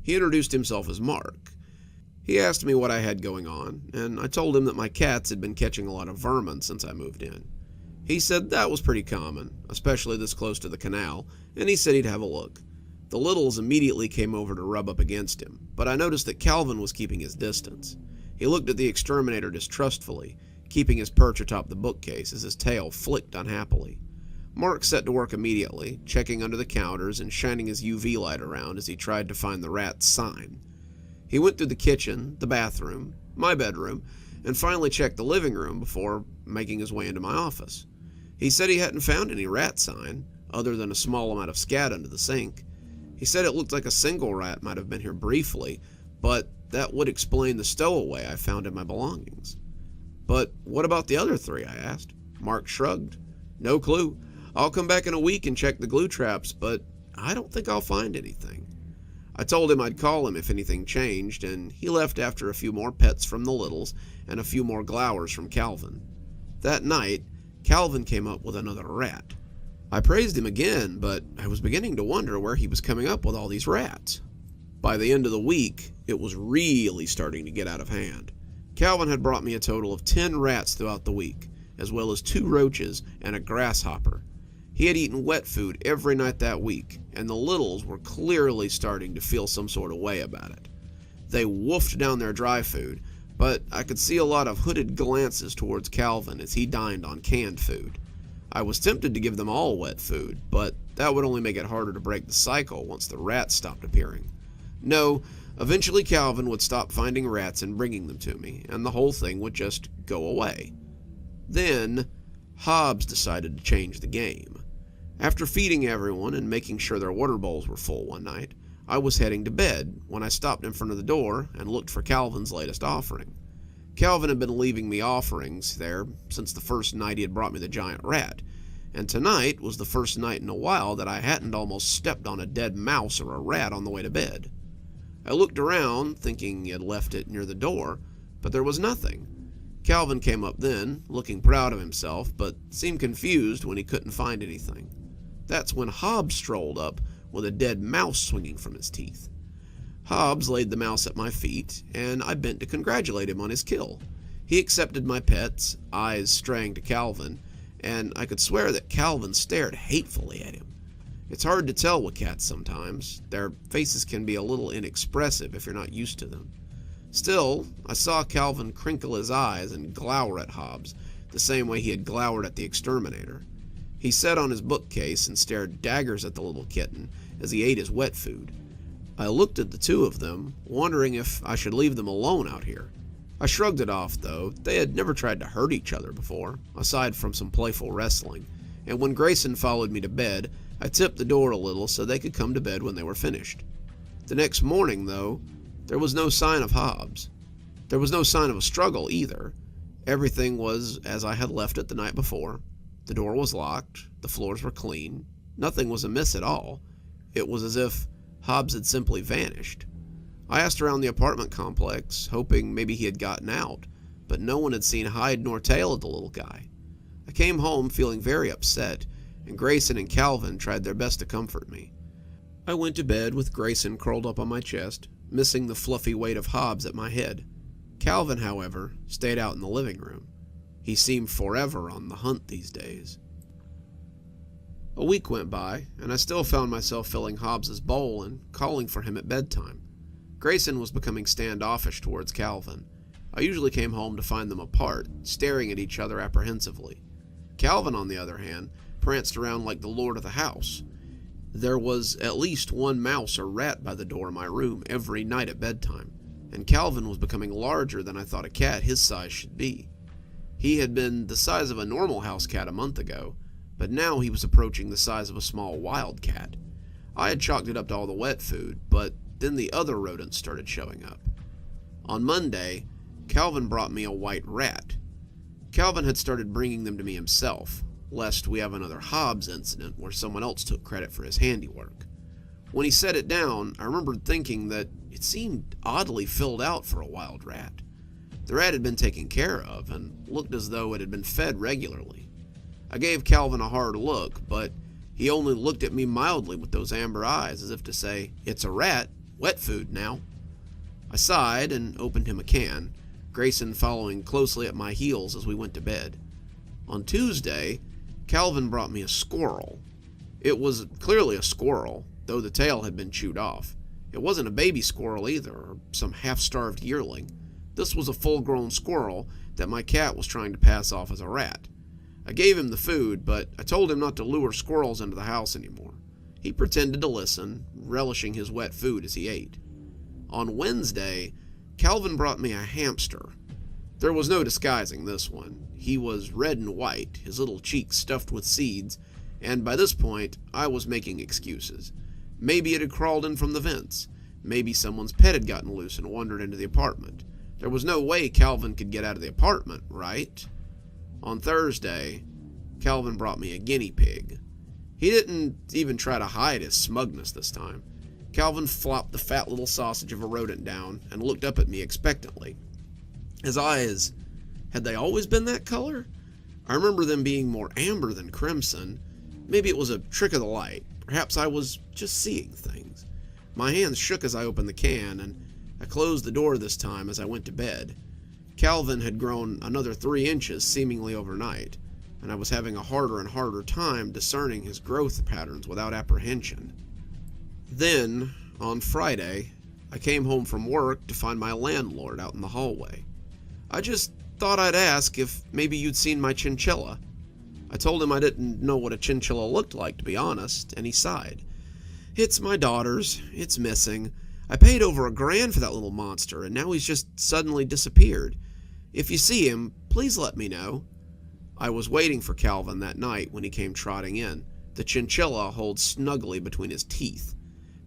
Speaker 1: He introduced himself as Mark. He asked me what I had going on, and I told him that my cats had been catching a lot of vermin since I moved in. He said that was pretty common, especially this close to the canal, and he said he'd have a look. The littles immediately came over to rub up against him, but I noticed that Calvin was keeping his distance. He looked at the exterminator distrustfully, keeping his perch atop the bookcase as his tail flicked unhappily. Mark set to work immediately, checking under the counters and shining his UV light around as he tried to find the rat's sign. He went through the kitchen, the bathroom, my bedroom, and finally checked the living room before making his way into my office. He said he hadn't found any rat sign, other than a small amount of scat under the sink. He said it looked like a single rat might have been here briefly, but that would explain the stowaway I found in my belongings. But what about the other three, I asked. Mark shrugged. No clue. I'll come back in a week and check the glue traps, but I don't think I'll find anything. I told him I'd call him if anything changed, and he left after a few more pets from the littles and a few more glowers from Calvin. That night, Calvin came up with another rat. I praised him again, but I was beginning to wonder where he was coming up with all these rats. By the end of the week, it was really starting to get out of hand. Calvin had brought me a total of 10 rats throughout the week, as well as 2 roaches and a grasshopper. He had eaten wet food every night that week, and the littles were clearly starting to feel some sort of way about it. They woofed down their dry food, but I could see a lot of hooded glances towards Calvin as he dined on canned food. I was tempted to give them all wet food, but that would only make it harder to break the cycle once the rats stopped appearing. No, eventually Calvin would stop finding rats and bringing them to me, and the whole thing would just go away. Then, Hobbs decided to change the game. After feeding everyone and making sure their water bowls were full one night, I was heading to bed when I stopped in front of the door and looked for Calvin's latest offering. Calvin had been leaving me offerings there since the first night he had brought me the giant rat, and tonight was the first night in a while that I hadn't almost stepped on a dead mouse or a rat on the way to bed. I looked around, thinking he had left it near the door, but there was nothing. Calvin came up then, looking proud of himself, but seemed confused when he couldn't find anything. That's when Hobbs strolled up with a dead mouse swinging from his teeth. Hobbs laid the mouse at my feet, and I bent to congratulate him on his kill. He accepted my pets, eyes straying to Calvin, and I could swear that Calvin stared hatefully at him. It's hard to tell with cats sometimes. Their faces can be a little inexpressive if you're not used to them. Still, I saw Calvin crinkle his eyes and glower at Hobbs, the same way he had glowered at the exterminator. He sat on his bookcase and stared daggers at the little kitten as he ate his wet food. I looked at the two of them, wondering if I should leave them alone out here. I shrugged it off, though. They had never tried to hurt each other before, aside from some playful wrestling, and when Grayson followed me to bed, I tipped the door a little so they could come to bed when they were finished. The next morning, though, there was no sign of Hobbs. There was no sign of a struggle either. Everything was as I had left it the night before. The door was locked, the floors were clean, nothing was amiss at all. It was as if Hobbs had simply vanished. I asked around the apartment complex, hoping maybe he had gotten out, but no one had seen hide nor tail of the little guy. I came home feeling very upset, and Grayson and Calvin tried their best to comfort me. I went to bed with Grayson curled up on my chest, missing the fluffy weight of Hobbs at my head. Calvin, however, stayed out in the living room. He seemed forever on the hunt these days. A week went by, and I still found myself filling Hobbs's bowl and calling for him at bedtime. Grayson was becoming standoffish towards Calvin. I usually came home to find them apart, staring at each other apprehensively. Calvin, on the other hand, pranced around like the lord of the house. There was at least one mouse or rat by the door of my room every night at bedtime, and Calvin was becoming larger than I thought a cat his size should be. He had been the size of a normal house cat a month ago, but now he was approaching the size of a small wild cat. I had chalked it up to all the wet food, but then the other rodents started showing up. On Monday, Calvin brought me a white rat. Calvin had started bringing them to me himself, lest we have another Hobbs incident where someone else took credit for his handiwork. When he set it down, I remembered thinking that it seemed oddly filled out for a wild rat. The rat had been taken care of and looked as though it had been fed regularly. I gave Calvin a hard look, but he only looked at me mildly with those amber eyes as if to say, "It's a rat, wet food now." I sighed and opened him a can, Grayson following closely at my heels as we went to bed. On Tuesday, Calvin brought me a squirrel. It was clearly a squirrel, though the tail had been chewed off. It wasn't a baby squirrel either, or some half-starved yearling. This was a full-grown squirrel that my cat was trying to pass off as a rat. I gave him the food, but I told him not to lure squirrels into the house anymore. He pretended to listen, relishing his wet food as he ate. On Wednesday, Calvin brought me a hamster. There was no disguising this one. He was red and white, his little cheeks stuffed with seeds, and by this point, I was making excuses. Maybe it had crawled in from the vents. Maybe someone's pet had gotten loose and wandered into the apartment. There was no way Calvin could get out of the apartment, right? On Thursday, Calvin brought me a guinea pig. He didn't even try to hide his smugness this time. Calvin flopped the fat little sausage of a rodent down and looked up at me expectantly. His eyes, had they always been that color? I remember them being more amber than crimson. Maybe it was a trick of the light. Perhaps I was just seeing things. My hands shook as I opened the can, and I closed the door this time as I went to bed. Calvin had grown another 3 inches seemingly overnight, and I was having a harder and harder time discerning his growth patterns without apprehension. Then, on Friday, I came home from work to find my landlord out in the hallway. I just thought I'd ask if maybe you'd seen my chinchilla. I told him I didn't know what a chinchilla looked like, to be honest, and he sighed. "It's my daughter's. It's missing. I paid over $1,000 for that little monster, and now he's just suddenly disappeared. If you see him, please let me know." I was waiting for Calvin that night when he came trotting in, the chinchilla holed snugly between his teeth.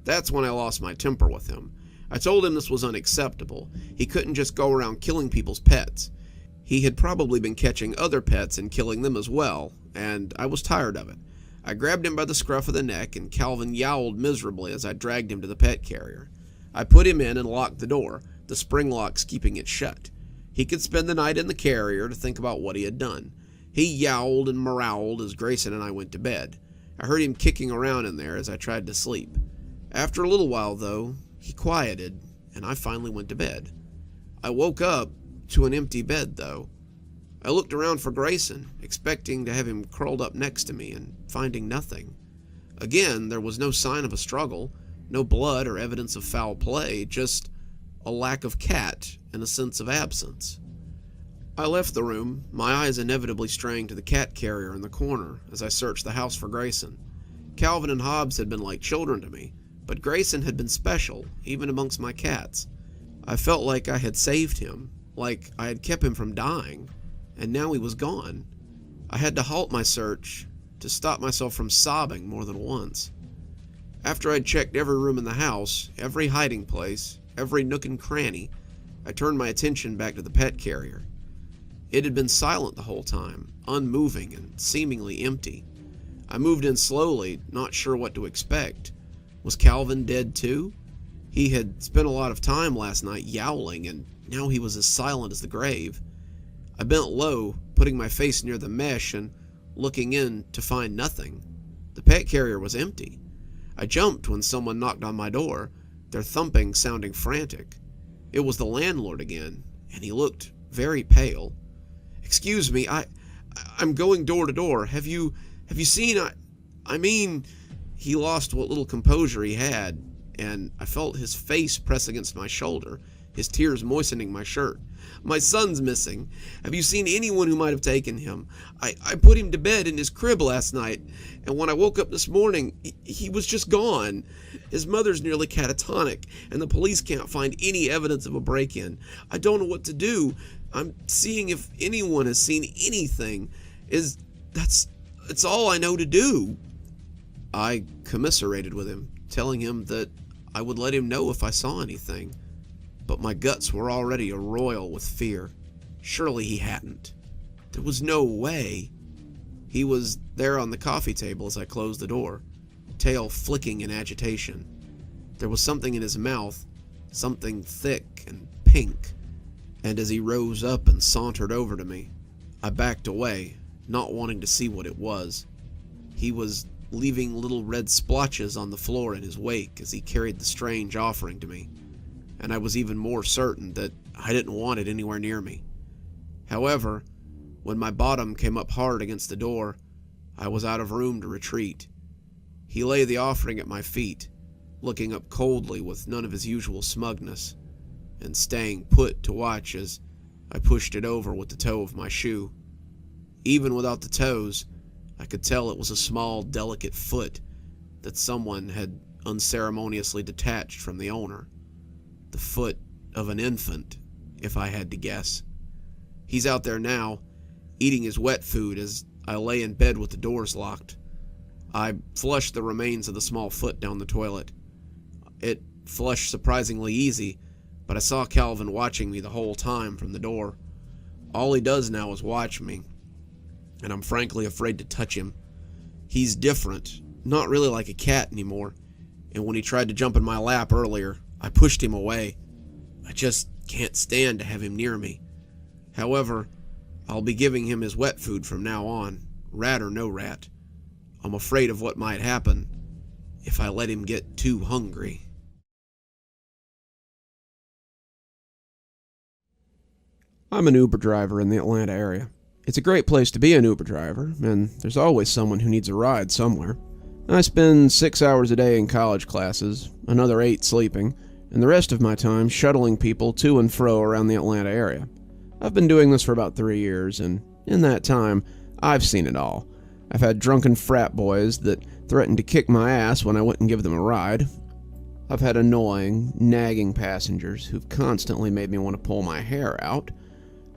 Speaker 1: That's when I lost my temper with him. I told him this was unacceptable. He couldn't just go around killing people's pets. He had probably been catching other pets and killing them as well, and I was tired of it. I grabbed him by the scruff of the neck, and Calvin yowled miserably as I dragged him to the pet carrier. I put him in and locked the door, the spring locks keeping it shut. He could spend the night in the carrier to think about what he had done. He yowled and meowed as Grayson and I went to bed. I heard him kicking around in there as I tried to sleep. After a little while, though, he quieted, and I finally went to bed. I woke up to an empty bed, though. I looked around for Grayson, expecting to have him curled up next to me, and finding nothing. Again, there was no sign of a struggle, no blood or evidence of foul play, just a lack of cat and a sense of absence. I left the room, my eyes inevitably straying to the cat carrier in the corner as I searched the house for Grayson. Calvin and Hobbs had been like children to me, but Grayson had been special, even amongst my cats. I felt like I had saved him, like I had kept him from dying, and now he was gone. I had to halt my search to stop myself from sobbing more than once. After I'd checked every room in the house, every hiding place, every nook and cranny, I turned my attention back to the pet carrier. It had been silent the whole time, unmoving and seemingly empty. I moved in slowly, not sure what to expect. Was Calvin dead too? He had spent a lot of time last night yowling, and now he was as silent as the grave. I bent low, putting my face near the mesh and looking in to find nothing. The pet carrier was empty. I jumped when someone knocked on my door, their thumping sounding frantic. It was the landlord again, and he looked very pale. "Excuse me, I'm going door to door. Have you seen, I mean," he lost what little composure he had, and I felt his face press against my shoulder, his tears moistening my shirt. "My son's missing. Have you seen anyone who might have taken him? I put him to bed in his crib last night, and when I woke up this morning, he was just gone. His mother's nearly catatonic, and the police can't find any evidence of a break-in. I don't know what to do. I'm seeing if anyone has seen anything. That's all I know to do." I commiserated with him, telling him that I would let him know if I saw anything. But my guts were already a-roil with fear. Surely he hadn't. There was no way. He was there on the coffee table as I closed the door, tail flicking in agitation. There was something in his mouth, something thick and pink, and as he rose up and sauntered over to me, I backed away, not wanting to see what it was. He was leaving little red splotches on the floor in his wake as he carried the strange offering to me, and I was even more certain that I didn't want it anywhere near me. However, when my bottom came up hard against the door, I was out of room to retreat. He lay the offering at my feet, looking up coldly with none of his usual smugness, and staying put to watch as I pushed it over with the toe of my shoe. Even without the toes, I could tell it was a small, delicate foot that someone had unceremoniously detached from the owner. The foot of an infant, if I had to guess. He's out there now, eating his wet food as I lay in bed with the doors locked. I flushed the remains of the small foot down the toilet. It flushed surprisingly easy, but I saw Calvin watching me the whole time from the door. All he does now is watch me, and I'm frankly afraid to touch him. He's different, not really like a cat anymore, and when he tried to jump in my lap earlier, I pushed him away. I just can't stand to have him near me. However, I'll be giving him his wet food from now on, rat or no rat. I'm afraid of what might happen if I let him get too hungry. I'm an Uber driver in the Atlanta area. It's a great place to be an Uber driver, and there's always someone who needs a ride somewhere. I spend 6 hours a day in college classes, another 8 sleeping, and the rest of my time shuttling people to and fro around the Atlanta area. I've been doing this for about 3 years, and in that time, I've seen it all. I've had drunken frat boys that threatened to kick my ass when I wouldn't give them a ride. I've had annoying, nagging passengers who've constantly made me want to pull my hair out.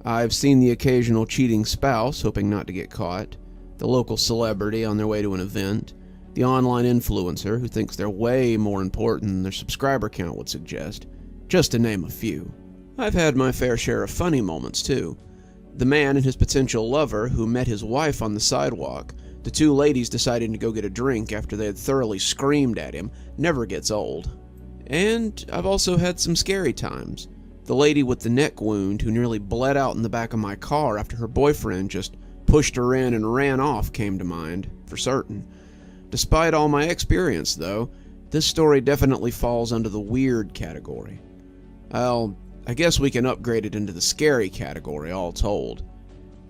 Speaker 1: I've seen the occasional cheating spouse hoping not to get caught, the local celebrity on their way to an event, the online influencer who thinks they're way more important than their subscriber count would suggest, just to name a few. I've had my fair share of funny moments too. The man and his potential lover who met his wife on the sidewalk, the 2 ladies deciding to go get a drink after they had thoroughly screamed at him, never gets old. And I've also had some scary times. The lady with the neck wound who nearly bled out in the back of my car after her boyfriend just pushed her in and ran off came to mind, for certain. Despite all my experience, though, this story definitely falls under the weird category. Well, I guess we can upgrade it into the scary category, all told.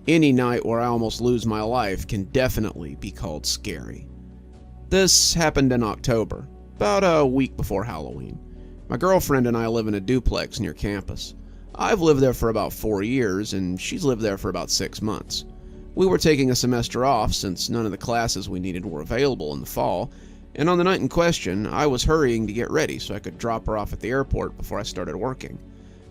Speaker 1: Any night where I almost lose my life can definitely be called scary. This happened in October, about a week before Halloween. My girlfriend and I live in a duplex near campus. I've lived there for about 4 years, and she's lived there for about 6 months. We were taking a semester off since none of the classes we needed were available in the fall, and on the night in question, I was hurrying to get ready so I could drop her off at the airport before I started working.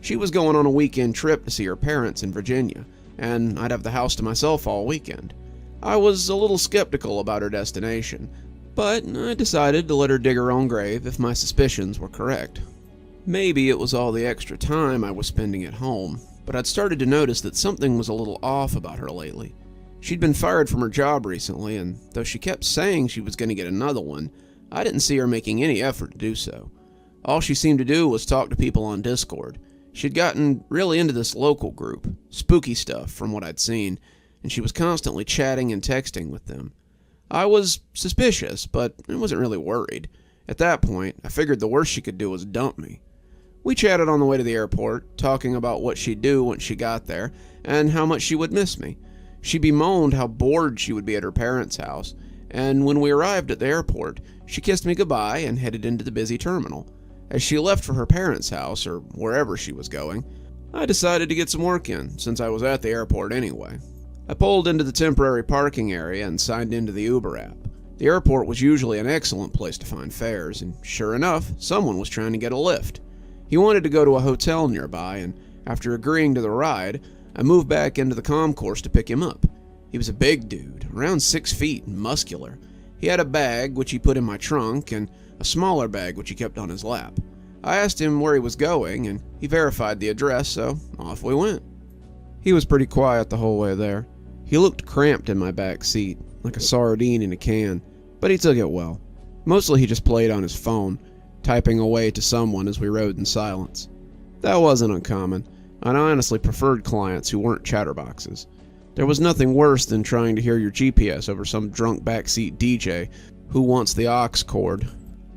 Speaker 1: She was going on a weekend trip to see her parents in Virginia, and I'd have the house to myself all weekend. I was a little skeptical about her destination, but I decided to let her dig her own grave if my suspicions were correct. Maybe it was all the extra time I was spending at home, but I'd started to notice that something was a little off about her lately. She'd been fired from her job recently, and though she kept saying she was going to get another one, I didn't see her making any effort to do so. All she seemed to do was talk to people on Discord. She'd gotten really into this local group, spooky stuff from what I'd seen, and she was constantly chatting and texting with them. I was suspicious, but I wasn't really worried. At that point, I figured the worst she could do was dump me. We chatted on the way to the airport, talking about what she'd do once she got there, and how much she would miss me. She bemoaned how bored she would be at her parents' house, and when we arrived at the airport, she kissed me goodbye and headed into the busy terminal. As she left for her parents' house, or wherever she was going, I decided to get some work in, since I was at the airport anyway. I pulled into the temporary parking area and signed into the Uber app. The airport was usually an excellent place to find fares, and sure enough, someone was trying to get a lift. He wanted to go to a hotel nearby, and after agreeing to the ride, I moved back into the concourse to pick him up. He was a big dude, around 6 feet and muscular. He had a bag, which he put in my trunk, and a smaller bag, which he kept on his lap. I asked him where he was going, and he verified the address, so off we went. He was pretty quiet the whole way there. He looked cramped in my back seat, like a sardine in a can, but he took it well. Mostly he just played on his phone, typing away to someone as we rode in silence. That wasn't uncommon, and I honestly preferred clients who weren't chatterboxes. There was nothing worse than trying to hear your GPS over some drunk backseat DJ who wants the aux cord,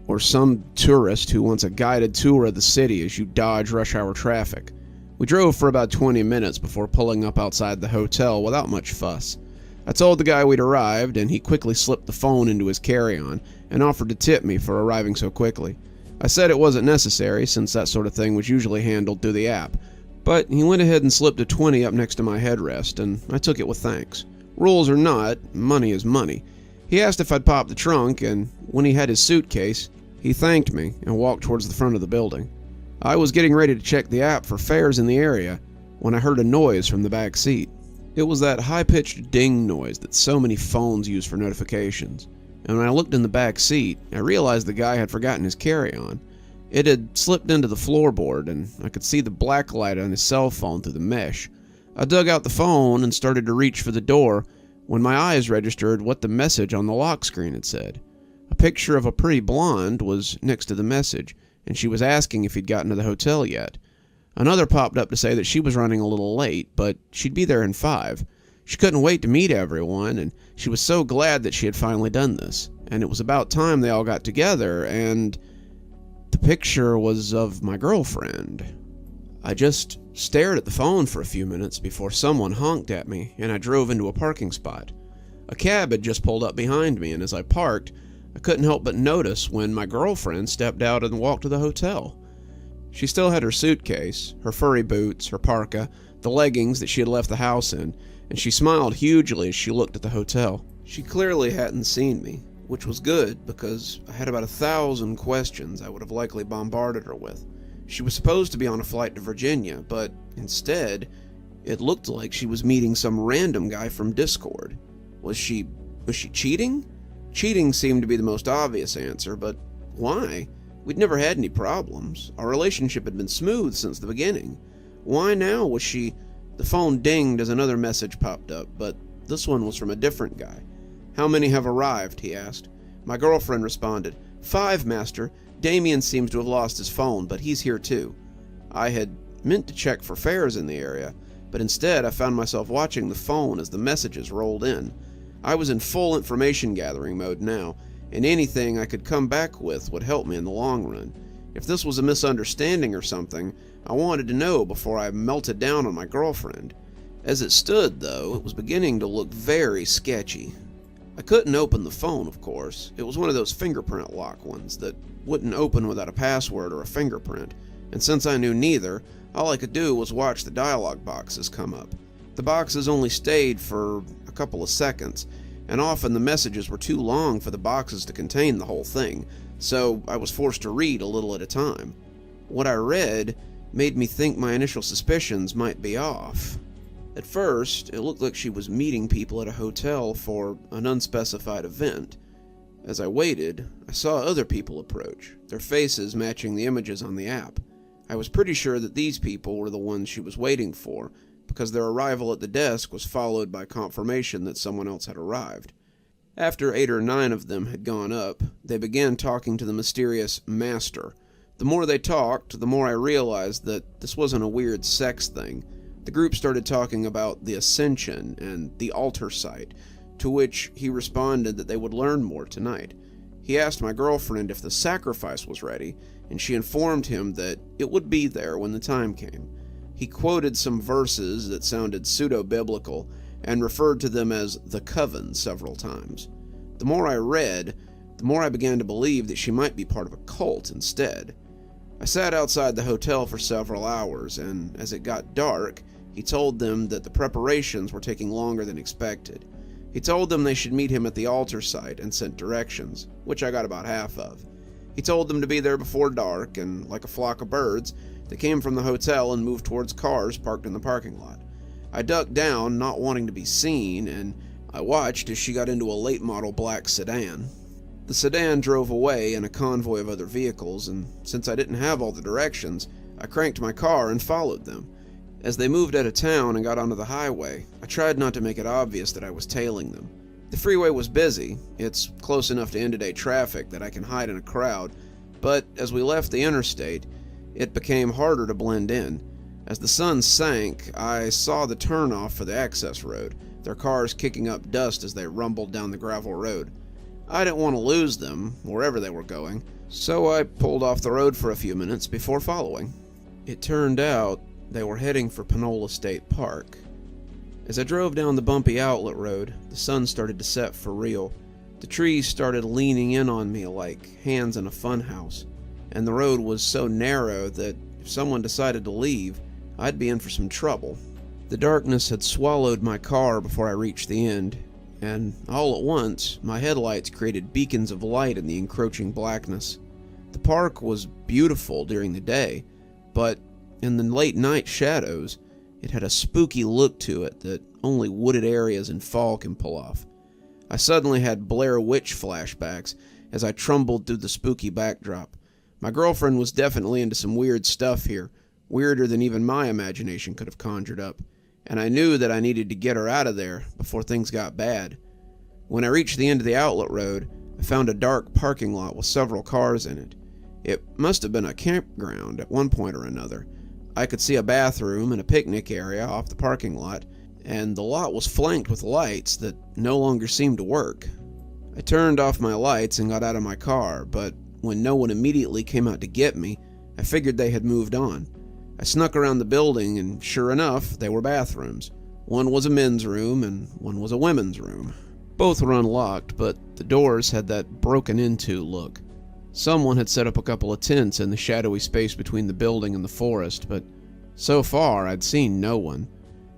Speaker 1: or some tourist who wants a guided tour of the city as you dodge rush hour traffic. We drove for about 20 minutes before pulling up outside the hotel without much fuss. I told the guy we'd arrived, and he quickly slipped the phone into his carry-on and offered to tip me for arriving so quickly. I said it wasn't necessary, since that sort of thing was usually handled through the app, but he went ahead and slipped a 20 up next to my headrest, and I took it with thanks. Rules or not, money is money. He asked if I'd pop the trunk, and when he had his suitcase, he thanked me and walked towards the front of the building. I was getting ready to check the app for fares in the area when I heard a noise from the back seat. It was that high-pitched ding noise that so many phones use for notifications, and when I looked in the back seat, I realized the guy had forgotten his carry-on. It had slipped into the floorboard, and I could see the black light on his cell phone through the mesh. I dug out the phone and started to reach for the door when my eyes registered what the message on the lock screen had said. A picture of a pretty blonde was next to the message, and she was asking if he'd gotten to the hotel yet. Another popped up to say that she was running a little late, but she'd be there in 5. She couldn't wait to meet everyone, and she was so glad that she had finally done this. And it was about time they all got together, and the picture was of my girlfriend. I just stared at the phone for a few minutes before someone honked at me, and I drove into a parking spot. A cab had just pulled up behind me, and as I parked, I couldn't help but notice when my girlfriend stepped out and walked to the hotel. She still had her suitcase, her furry boots, her parka, the leggings that she had left the house in, and she smiled hugely as she looked at the hotel. She clearly hadn't seen me, which was good because I had about 1,000 questions I would have likely bombarded her with. She was supposed to be on a flight to Virginia, but instead, it looked like she was meeting some random guy from Discord. Was she cheating? Cheating seemed to be the most obvious answer, but why? We'd never had any problems. Our relationship had been smooth since the beginning. Why now was she... The phone dinged as another message popped up, but this one was from a different guy. "How many have arrived?" he asked. My girlfriend responded, "5, Master. Damien seems to have lost his phone, but he's here too." I had meant to check for fares in the area, but instead I found myself watching the phone as the messages rolled in. I was in full information gathering mode now, and anything I could come back with would help me in the long run. If this was a misunderstanding or something, I wanted to know before I melted down on my girlfriend. As it stood, though, it was beginning to look very sketchy. I couldn't open the phone, of course. It was one of those fingerprint lock ones that wouldn't open without a password or a fingerprint, and since I knew neither, all I could do was watch the dialog boxes come up. The boxes only stayed for a couple of seconds, and often the messages were too long for the boxes to contain the whole thing, so I was forced to read a little at a time. What I read made me think my initial suspicions might be off. At first, it looked like she was meeting people at a hotel for an unspecified event. As I waited, I saw other people approach, their faces matching the images on the app. I was pretty sure that these people were the ones she was waiting for, because their arrival at the desk was followed by confirmation that someone else had arrived. After 8 or 9 of them had gone up, they began talking to the mysterious Master. The more they talked, the more I realized that this wasn't a weird sex thing. The group started talking about the Ascension and the altar site, to which he responded that they would learn more tonight. He asked my girlfriend if the sacrifice was ready, and she informed him that it would be there when the time came. He quoted some verses that sounded pseudo-biblical and referred to them as the coven several times. The more I read, the more I began to believe that she might be part of a cult instead. I sat outside the hotel for several hours, and as it got dark, he told them that the preparations were taking longer than expected. He told them they should meet him at the altar site and sent directions, which I got about half of. He told them to be there before dark, and like a flock of birds, they came from the hotel and moved towards cars parked in the parking lot. I ducked down, not wanting to be seen, and I watched as she got into a late-model black sedan. The sedan drove away in a convoy of other vehicles, and since I didn't have all the directions, I cranked my car and followed them. As they moved out of town and got onto the highway, I tried not to make it obvious that I was tailing them. The freeway was busy. It's close enough to end-of-day traffic that I can hide in a crowd, but as we left the interstate, it became harder to blend in. As the sun sank, I saw the turnoff for the access road, their cars kicking up dust as they rumbled down the gravel road. I didn't want to lose them, wherever they were going, so I pulled off the road for a few minutes before following. It turned out they were heading for Panola State Park. As I drove down the bumpy outlet road, the sun started to set for real. The trees started leaning in on me like hands in a funhouse, and the road was so narrow that if someone decided to leave, I'd be in for some trouble. The darkness had swallowed my car before I reached the end, and all at once, my headlights created beacons of light in the encroaching blackness. The park was beautiful during the day, but in the late night shadows, it had a spooky look to it that only wooded areas in fall can pull off. I suddenly had Blair Witch flashbacks as I trumbled through the spooky backdrop. My girlfriend was definitely into some weird stuff here, weirder than even my imagination could have conjured up, and I knew that I needed to get her out of there before things got bad. When I reached the end of the outlet road, I found a dark parking lot with several cars in it. It must have been a campground at one point or another. I could see a bathroom and a picnic area off the parking lot, and the lot was flanked with lights that no longer seemed to work. I turned off my lights and got out of my car, but when no one immediately came out to get me, I figured they had moved on. I snuck around the building, and sure enough, they were bathrooms. One was a men's room, and one was a women's room. Both were unlocked, but the doors had that broken-into look. Someone had set up a couple of tents in the shadowy space between the building and the forest, but so far I'd seen no one.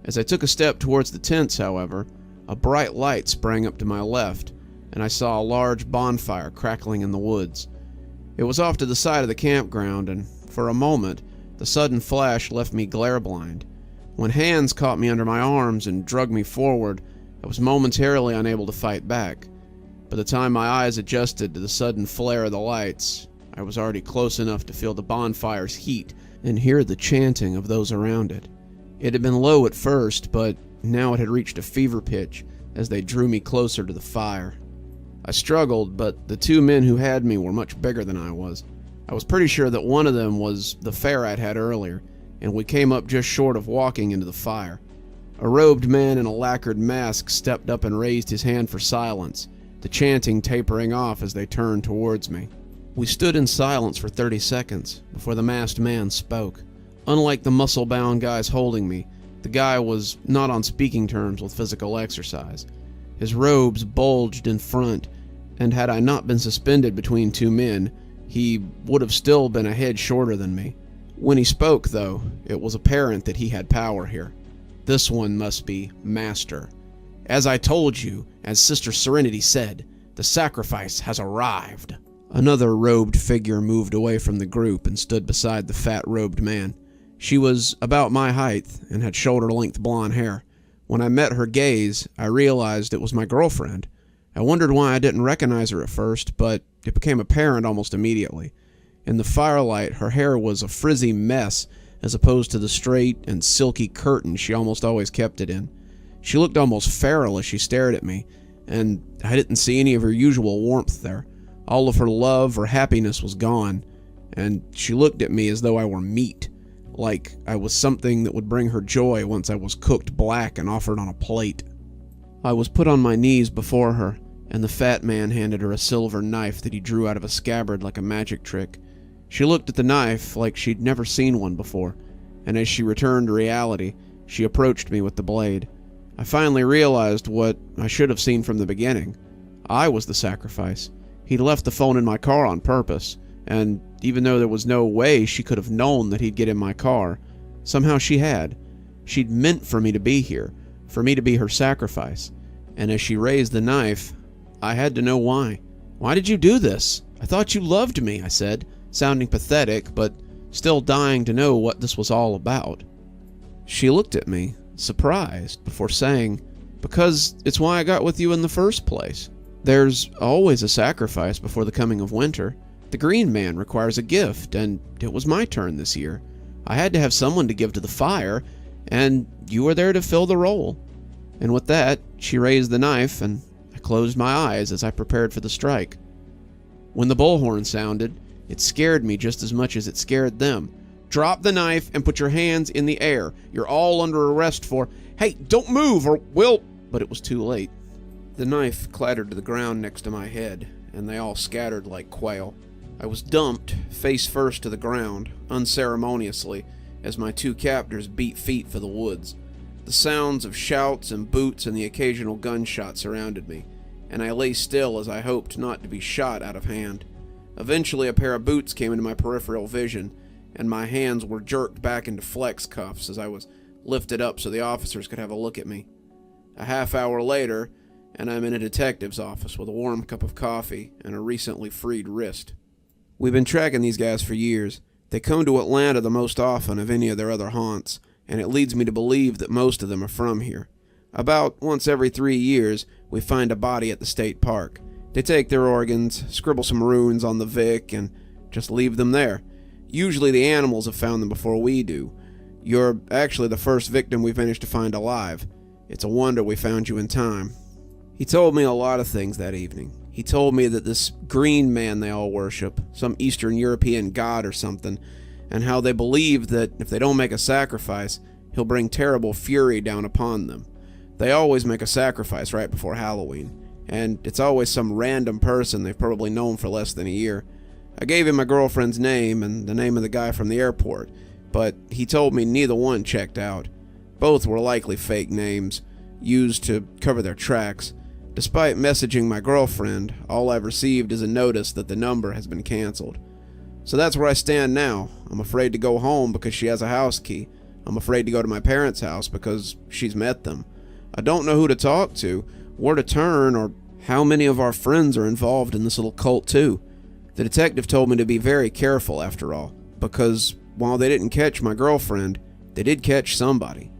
Speaker 1: As I took a step towards the tents, however, a bright light sprang up to my left, and I saw a large bonfire crackling in the woods. It was off to the side of the campground, and for a moment, the sudden flash left me glare-blind. When hands caught me under my arms and dragged me forward, I was momentarily unable to fight back. By the time my eyes adjusted to the sudden flare of the lights, I was already close enough to feel the bonfire's heat and hear the chanting of those around it. It had been low at first, but now it had reached a fever pitch as they drew me closer to the fire. I struggled, but the two men who had me were much bigger than I was. I was pretty sure that one of them was the fare I'd had earlier, and we came up just short of walking into the fire. A robed man in a lacquered mask stepped up and raised his hand for silence, the chanting tapering off as they turned towards me. We stood in silence for 30 seconds before the masked man spoke. Unlike the muscle-bound guys holding me, the guy was not on speaking terms with physical exercise. His robes bulged in front, and had I not been suspended between two men, he would have still been a head shorter than me. When he spoke, though, it was apparent that he had power here. This one must be Master. As I told you, as Sister Serenity said, the sacrifice has arrived. Another robed figure moved away from the group and stood beside the fat robed man. She was about my height and had shoulder-length blonde hair. When I met her gaze, I realized it was my girlfriend. I wondered why I didn't recognize her at first, but it became apparent almost immediately. In the firelight, her hair was a frizzy mess as opposed to the straight and silky curtain she almost always kept it in. She looked almost feral as she stared at me, and I didn't see any of her usual warmth there. All of her love or happiness was gone, and she looked at me as though I were meat, like I was something that would bring her joy once I was cooked black and offered on a plate. I was put on my knees before her, and the fat man handed her a silver knife that he drew out of a scabbard like a magic trick. She looked at the knife like she'd never seen one before, and as she returned to reality, she approached me with the blade. I finally realized what I should have seen from the beginning. I was the sacrifice. He'd left the phone in my car on purpose, and even though there was no way she could have known that he'd get in my car, somehow she had. She'd meant for me to be here, for me to be her sacrifice, and as she raised the knife, I had to know why. "Why did you do this? I thought you loved me," I said, sounding pathetic, but still dying to know what this was all about. She looked at me, surprised, before saying, "Because it's why I got with you in the first place. There's always a sacrifice before the coming of winter. The Green Man requires a gift, and it was my turn this year. I had to have someone to give to the fire, and you were there to fill the role." And with that, she raised the knife, and I closed my eyes as I prepared for the strike. When the bullhorn sounded, it scared me just as much as it scared them. "Drop the knife and put your hands in the air. You're all under arrest for—" "Hey, don't move or we'll—" but it was too late. The knife clattered to the ground next to my head, and they all scattered like quail. I was dumped, face first to the ground, unceremoniously, as my two captors beat feet for the woods. The sounds of shouts and boots and the occasional gunshot surrounded me, and I lay still as I hoped not to be shot out of hand. Eventually, a pair of boots came into my peripheral vision, and my hands were jerked back into flex cuffs as I was lifted up so the officers could have a look at me. A half hour later, and I'm in a detective's office with a warm cup of coffee and a recently freed wrist. We've been tracking these guys for years. They come to Atlanta the most often of any of their other haunts, and it leads me to believe that most of them are from here. About once every 3 years, we find a body at the state park. They take their organs, scribble some runes on the Vic, and just leave them there. Usually the animals have found them before we do. You're actually the first victim we've managed to find alive. It's a wonder we found you in time. He told me a lot of things that evening. He told me that this green man they all worship, some Eastern European god or something, and how they believe that if they don't make a sacrifice, he'll bring terrible fury down upon them. They always make a sacrifice right before Halloween, and it's always some random person they've probably known for less than a year. I gave him my girlfriend's name and the name of the guy from the airport, but he told me neither one checked out. Both were likely fake names, used to cover their tracks. Despite messaging my girlfriend, all I've received is a notice that the number has been canceled. So that's where I stand now. I'm afraid to go home because she has a house key. I'm afraid to go to my parents' house because she's met them. I don't know who to talk to, where to turn, or how many of our friends are involved in this little cult too. The detective told me to be very careful after all, because while they didn't catch my girlfriend, they did catch somebody.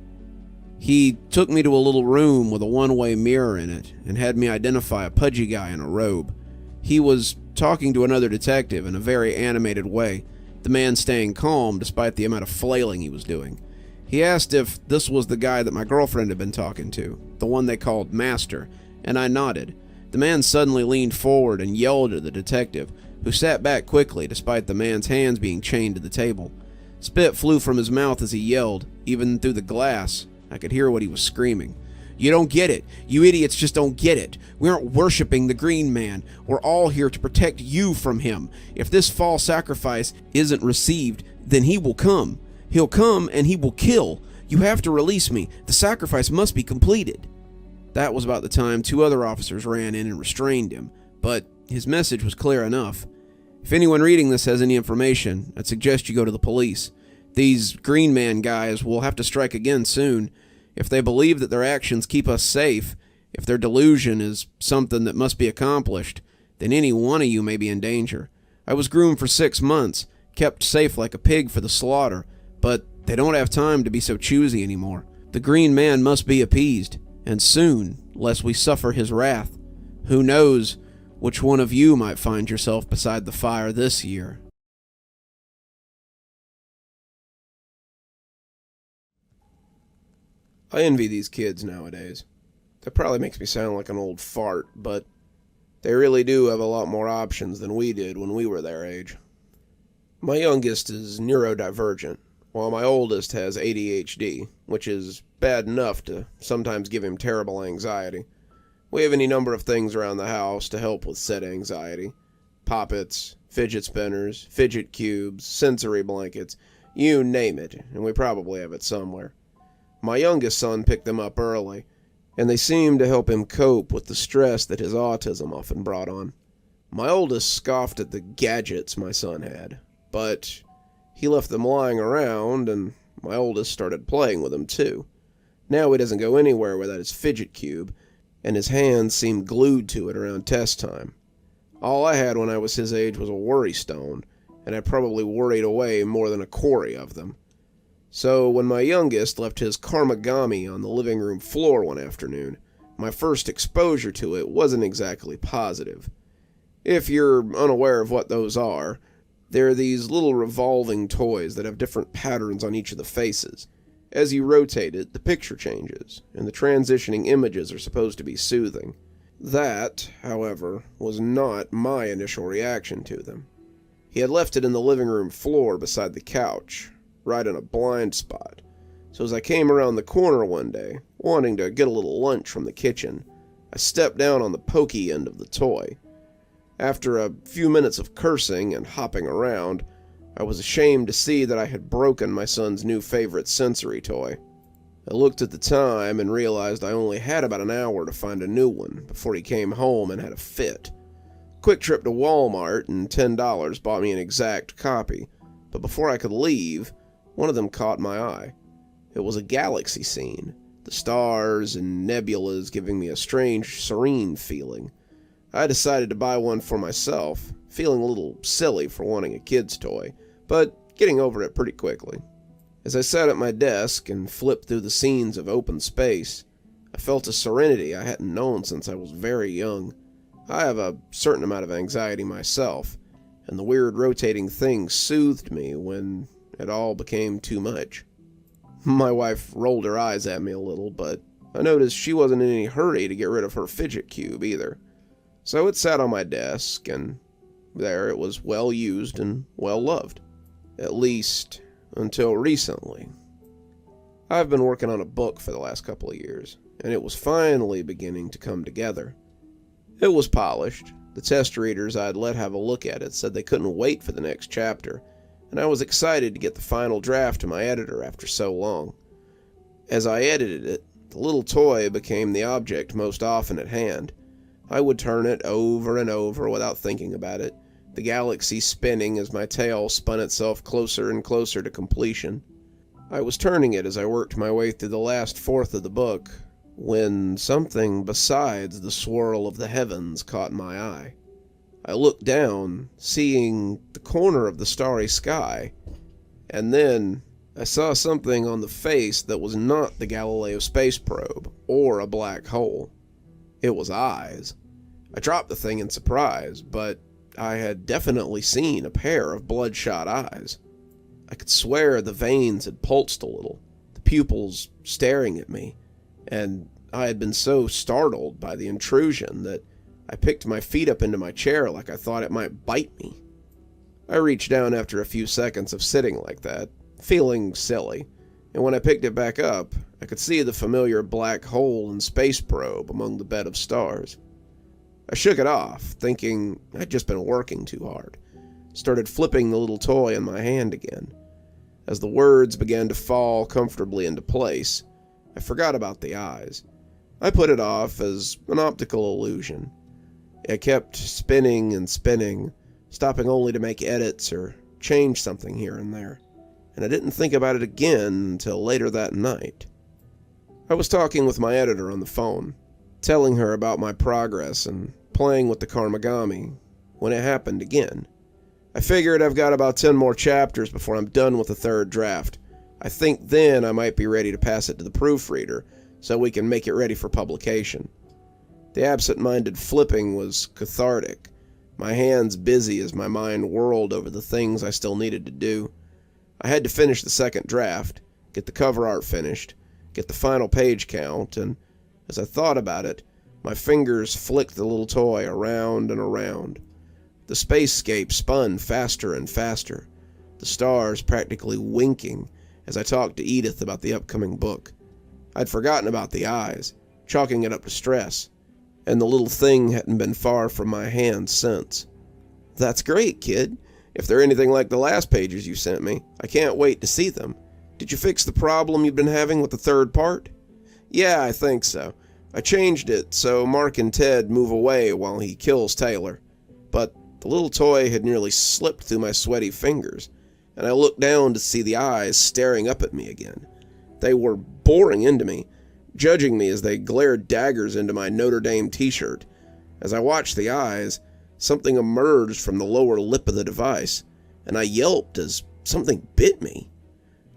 Speaker 1: He took me to a little room with a one-way mirror in it and had me identify a pudgy guy in a robe. He was talking to another detective in a very animated way, the man staying calm despite the amount of flailing he was doing. He asked if this was the guy that my girlfriend had been talking to, the one they called Master, and I nodded. The man suddenly leaned forward and yelled at the detective, who sat back quickly despite the man's hands being chained to the table. Spit flew from his mouth as he yelled, even through the glass. I could hear what he was screaming. "You don't get it. You idiots just don't get it. We aren't worshiping the Green Man. We're all here to protect you from him. If this false sacrifice isn't received, then he will come. He'll come and he will kill. You have to release me. The sacrifice must be completed." That was about the time 2 other officers ran in and restrained him, but his message was clear enough. If anyone reading this has any information, I'd suggest you go to the police. These Green Man guys will have to strike again soon. If they believe that their actions keep us safe, if their delusion is something that must be accomplished, then any one of you may be in danger. I was groomed for 6 months, kept safe like a pig for the slaughter, but they don't have time to be so choosy anymore. The Green Man must be appeased, and soon, lest we suffer his wrath. Who knows which one of you might find yourself beside the fire this year. I envy these kids nowadays. That probably makes me sound like an old fart, but they really do have a lot more options than we did when we were their age. My youngest is neurodivergent, while my oldest has ADHD, which is bad enough to sometimes give him terrible anxiety. We have any number of things around the house to help with said anxiety. Poppets, fidget spinners, fidget cubes, sensory blankets, you name it, and we probably have it somewhere. My youngest son picked them up early, and they seemed to help him cope with the stress that his autism often brought on. My oldest scoffed at the gadgets my son had, but he left them lying around, and my oldest started playing with them too. Now he doesn't go anywhere without his fidget cube, and his hands seem glued to it around test time. All I had when I was his age was a worry stone, and I probably worried away more than a quarry of them. So when my youngest left his karmagami on the living room floor one afternoon, my first exposure to it wasn't exactly positive. If you're unaware of what those are, they're these little revolving toys that have different patterns on each of the faces. As you rotate it, the picture changes, and the transitioning images are supposed to be soothing. That, however, was not my initial reaction to them. He had left it in the living room floor beside the couch, right in a blind spot. So as I came around the corner one day,
Speaker 2: Wanting to get a little lunch from the kitchen, I stepped down on the pokey end of the toy. After a few minutes of cursing and hopping around, I was ashamed to see that I had broken my son's new favorite sensory toy. I looked at the time and realized I only had about an hour to find a new one before he came home and had a fit. Quick trip to Walmart and $10 bought me an exact copy, but before I could leave, one of them caught my eye. It was a galaxy scene, the stars and nebulas giving me a strange, serene feeling. I decided to buy one for myself, feeling a little silly for wanting a kid's toy, but getting over it pretty quickly. As I sat at my desk and flipped through the scenes of open space, I felt a serenity I hadn't known since I was very young. I have a certain amount of anxiety myself, and the weird rotating thing soothed me when it all became too much. My wife rolled her eyes at me a little, but I noticed she wasn't in any hurry to get rid of her fidget cube either. So it sat on my desk, and there it was, well used and well loved. At least, until recently. I've been working on a book for the last couple of years, and it was finally beginning to come together. It was polished. The test readers I'd let have a look at it said they couldn't wait for the next chapter, and I was excited to get the final draft to my editor after so long. As I edited it, the little toy became the object most often at hand. I would turn it over and over without thinking about it, the galaxy spinning as my tale spun itself closer and closer to completion. I was turning it as I worked my way through the last fourth of the book, when something besides the swirl of the heavens caught my eye. I looked down, seeing the corner of the starry sky, and then I saw something on the face that was not the Galileo space probe or a black hole. It was eyes. I dropped the thing in surprise, but I had definitely seen a pair of bloodshot eyes. I could swear the veins had pulsed a little, the pupils staring at me, and I had been so startled by the intrusion that I picked my feet up into my chair like I thought it might bite me. I reached down after a few seconds of sitting like that, feeling silly, and when I picked it back up, I could see the familiar black hole and space probe among the bed of stars. I shook it off, thinking I'd just been working too hard. Started flipping the little toy in my hand again. As the words began to fall comfortably into place, I forgot about the eyes. I put it off as an optical illusion. I kept spinning and spinning, stopping only to make edits or change something here and there, and I didn't think about it again until later that night. I was talking with my editor on the phone, telling her about my progress and playing with the karmagami, when it happened again. I figured I've got about 10 more chapters before I'm done with the third draft. I think then I might be ready to pass it to the proofreader so we can make it ready for publication. The absent-minded flipping was cathartic, my hands busy as my mind whirled over the things I still needed to do. I had to finish the second draft, get the cover art finished, get the final page count, and as I thought about it, my fingers flicked the little toy around and around. The spacescape spun faster and faster, the stars practically winking as I talked to Edith about the upcoming book. I'd forgotten about the eyes, chalking it up to stress, and the little thing hadn't been far from my hand since. "That's great, kid. If they're anything like the last pages you sent me, I can't wait to see them. Did you fix the problem you've been having with the third part?" "Yeah, I think so. I changed it so Mark and Ted move away while he kills Taylor. But the little toy had nearly slipped through my sweaty fingers, and I looked down to see the eyes staring up at me again. They were boring into me, judging me as they glared daggers into my Notre Dame t-shirt. As I watched the eyes, something emerged from the lower lip of the device, and I yelped as something bit me.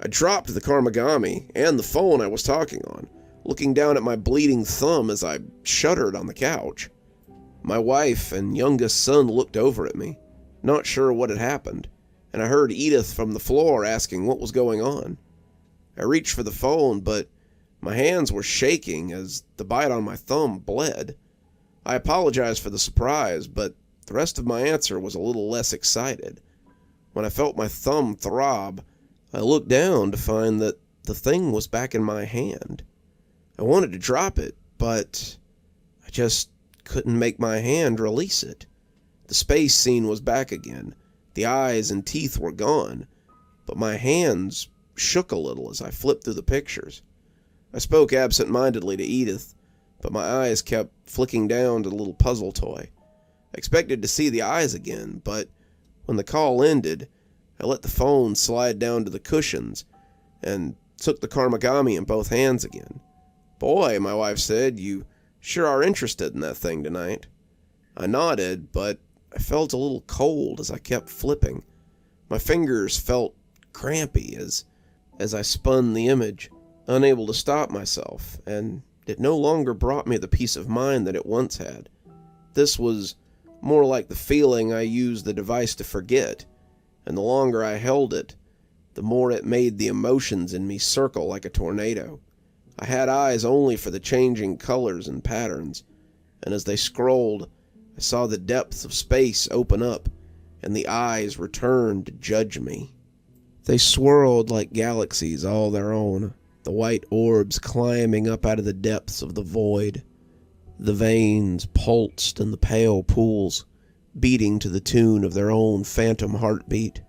Speaker 2: I dropped the karmagami and the phone I was talking on, looking down at my bleeding thumb as I shuddered on the couch. My wife and youngest son looked over at me, not sure what had happened, and I heard Edith from the floor asking what was going on. I reached for the phone, but my hands were shaking as the bite on my thumb bled. I apologized for the surprise, but the rest of my answer was a little less excited. When I felt my thumb throb, I looked down to find that the thing was back in my hand. I wanted to drop it, but I just couldn't make my hand release it. The space scene was back again. The eyes and teeth were gone, but my hands shook a little as I flipped through the pictures. I spoke absent-mindedly to Edith, but my eyes kept flicking down to the little puzzle toy. I expected to see the eyes again, but when the call ended, I let the phone slide down to the cushions and took the karmagami in both hands again. "Boy," my wife said, "you sure are interested in that thing tonight." I nodded, but I felt a little cold as I kept flipping. My fingers felt crampy as I spun the image, unable to stop myself, and it no longer brought me the peace of mind that it once had. This was more like the feeling I used the device to forget, and the longer I held it, the more it made the emotions in me circle like a tornado. I had eyes only for the changing colors and patterns, and as they scrolled, I saw the depths of space open up, and the eyes returned to judge me. They swirled like galaxies all their own, the white orbs climbing up out of the depths of the void. The veins pulsed in the pale pools, beating to the tune of their own phantom heartbeat.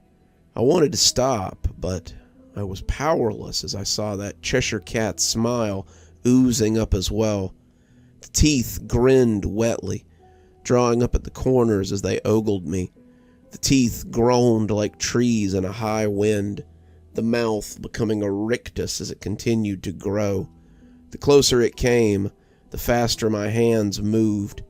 Speaker 2: I wanted to stop, but I was powerless as I saw that Cheshire Cat's smile oozing up as well. The teeth grinned wetly, drawing up at the corners as they ogled me. The teeth groaned like trees in a high wind, the mouth becoming a rictus as it continued to grow. The closer it came, the faster my hands moved.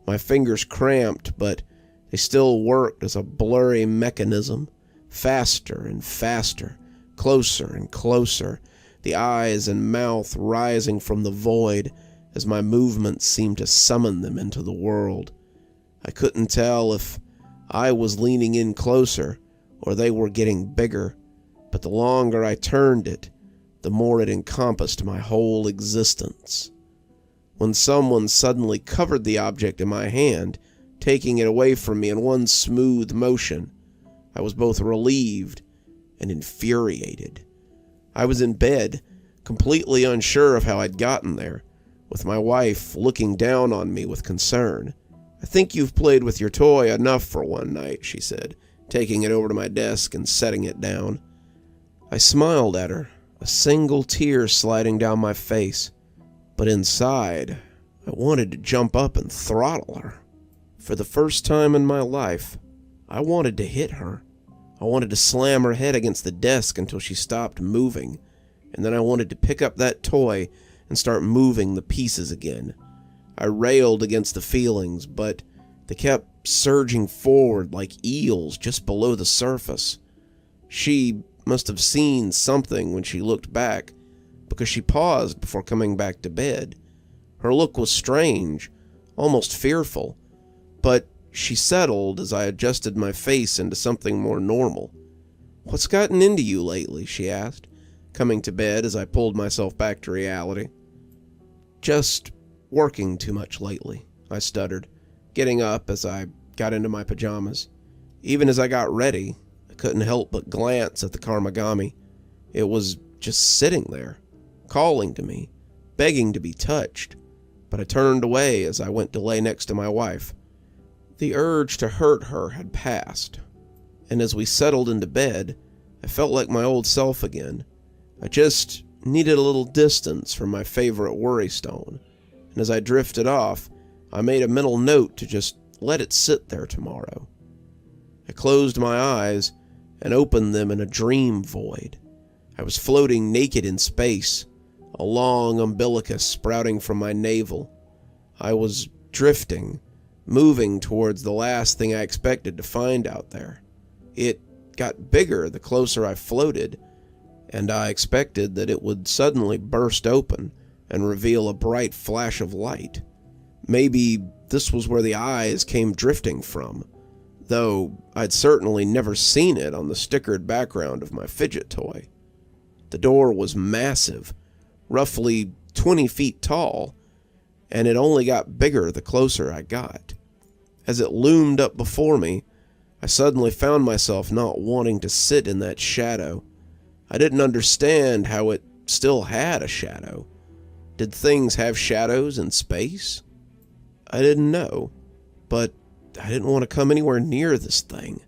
Speaker 2: My fingers cramped, but they still worked as a blurry mechanism. Faster and faster, closer and closer, the eyes and mouth rising from the void as my movements seemed to summon them into the world. I couldn't tell if I was leaning in closer or they were getting bigger, but the longer I turned it, the more it encompassed my whole existence. When someone suddenly covered the object in my hand, taking it away from me in one smooth motion, I was both relieved and infuriated. I was in bed, completely unsure of how I'd gotten there, with my wife looking down on me with concern. "I think you've played with your toy enough for one night," she said, taking it over to my desk and setting it down. I smiled at her, a single tear sliding down my face, but inside, I wanted to jump up and throttle her. For the first time in my life, I wanted to hit her. I wanted to slam her head against the desk until she stopped moving, and then I wanted to pick up that toy and start moving the pieces again. I railed against the feelings, but they kept surging forward like eels just below the surface. She must have seen something when she looked back, because she paused before coming back to bed. Her look was strange, almost fearful, but she settled as I adjusted my face into something more normal. "What's gotten into you lately?" she asked, coming to bed as I pulled myself back to reality. "Just working too much lately," I stuttered, getting up as I got into my pajamas. Even as I got ready, I couldn't help but glance at the karmagami. It was just sitting there, calling to me, begging to be touched, but I turned away as I went to lay next to my wife. The urge to hurt her had passed, and as we settled into bed, I felt like my old self again. I just needed a little distance from my favorite worry stone, and as I drifted off, I made a mental note to just let it sit there tomorrow. I closed my eyes and opened them in a dream void. I was floating naked in space, a long umbilicus sprouting from my navel. I was drifting, moving towards the last thing I expected to find out there. It got bigger the closer I floated, and I expected that it would suddenly burst open and reveal a bright flash of light. Maybe this was where the eyes came drifting from, though I'd certainly never seen it on the stickered background of my fidget toy. The door was massive, roughly 20 feet tall, and it only got bigger the closer I got. As it loomed up before me, I suddenly found myself not wanting to sit in that shadow. I didn't understand how it still had a shadow. Did things have shadows in space? I didn't know, but I didn't want to come anywhere near this thing,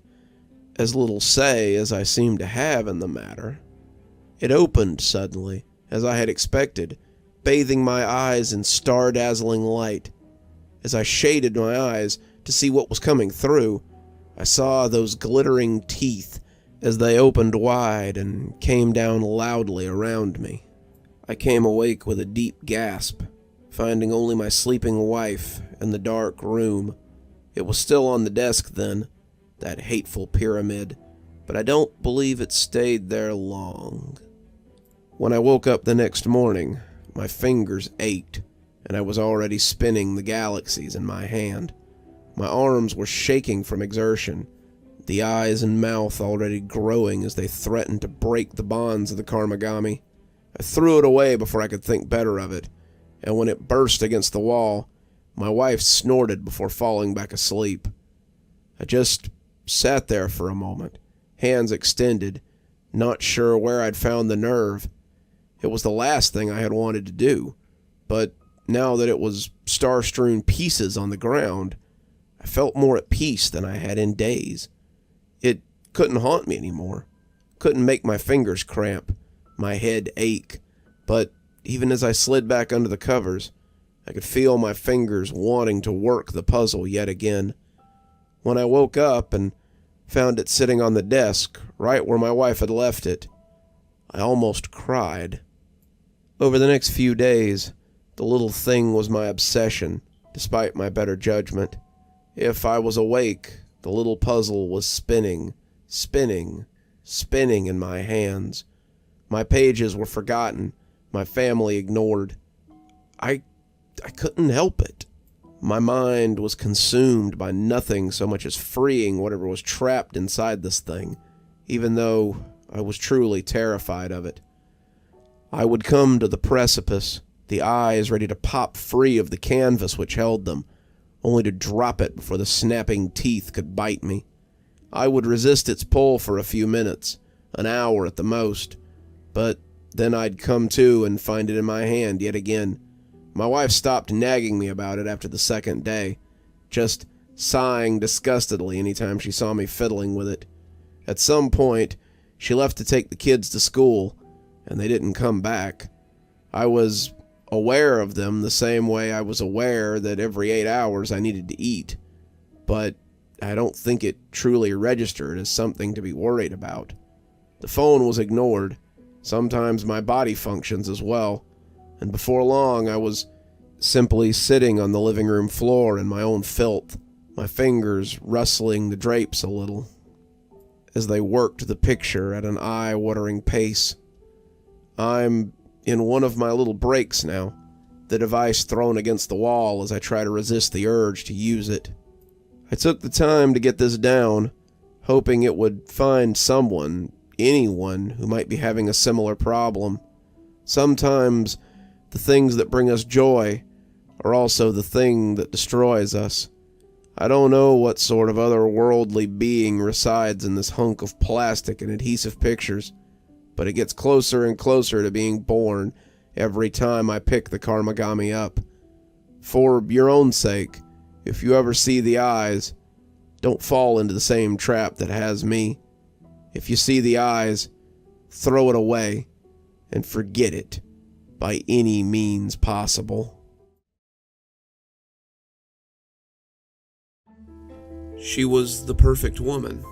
Speaker 2: as little say as I seemed to have in the matter. It opened suddenly, as I had expected, bathing my eyes in star-dazzling light. As I shaded my eyes to see what was coming through, I saw those glittering teeth as they opened wide and came down loudly around me. I came awake with a deep gasp, finding only my sleeping wife in the dark room. It was still on the desk then, that hateful pyramid, but I don't believe it stayed there long. When I woke up the next morning, my fingers ached, and I was already spinning the galaxies in my hand. My arms were shaking from exertion, the eyes and mouth already growing as they threatened to break the bonds of the karmagami. I threw it away before I could think better of it, and when it burst against the wall, my wife snorted before falling back asleep. I just sat there for a moment, hands extended, not sure where I'd found the nerve. It was the last thing I had wanted to do, but now that it was star-strewn pieces on the ground, I felt more at peace than I had in days. It couldn't haunt me anymore, couldn't make my fingers cramp, my head ache, but even as I slid back under the covers, I could feel my fingers wanting to work the puzzle yet again. When I woke up and found it sitting on the desk, right where my wife had left it, I almost cried. Over the next few days, the little thing was my obsession, despite my better judgment. If I was awake, the little puzzle was spinning, spinning, spinning in my hands. My pages were forgotten, my family ignored. I couldn't help it. My mind was consumed by nothing so much as freeing whatever was trapped inside this thing, even though I was truly terrified of it. I would come to the precipice, the eyes ready to pop free of the canvas which held them, only to drop it before the snapping teeth could bite me. I would resist its pull for a few minutes, an hour at the most, but then I'd come to and find it in my hand yet again. My wife stopped nagging me about it after the second day, just sighing disgustedly anytime she saw me fiddling with it. At some point, she left to take the kids to school, and they didn't come back. I was aware of them the same way I was aware that every 8 hours I needed to eat, but I don't think it truly registered as something to be worried about. The phone was ignored, sometimes my body functions as well, and before long I was simply sitting on the living room floor in my own filth, my fingers rustling the drapes a little as they worked the picture at an eye-watering pace. I'm in one of my little breaks now, the device thrown against the wall as I try to resist the urge to use it. I took the time to get this down, hoping it would find someone, anyone, who might be having a similar problem. Sometimes the things that bring us joy are also the thing that destroys us. I don't know what sort of otherworldly being resides in this hunk of plastic and adhesive pictures, but it gets closer and closer to being born every time I pick the karmagami up. For your own sake, if you ever see the eyes, don't fall into the same trap that has me. If you see the eyes, throw it away and forget it by any means possible.
Speaker 1: She was the perfect woman.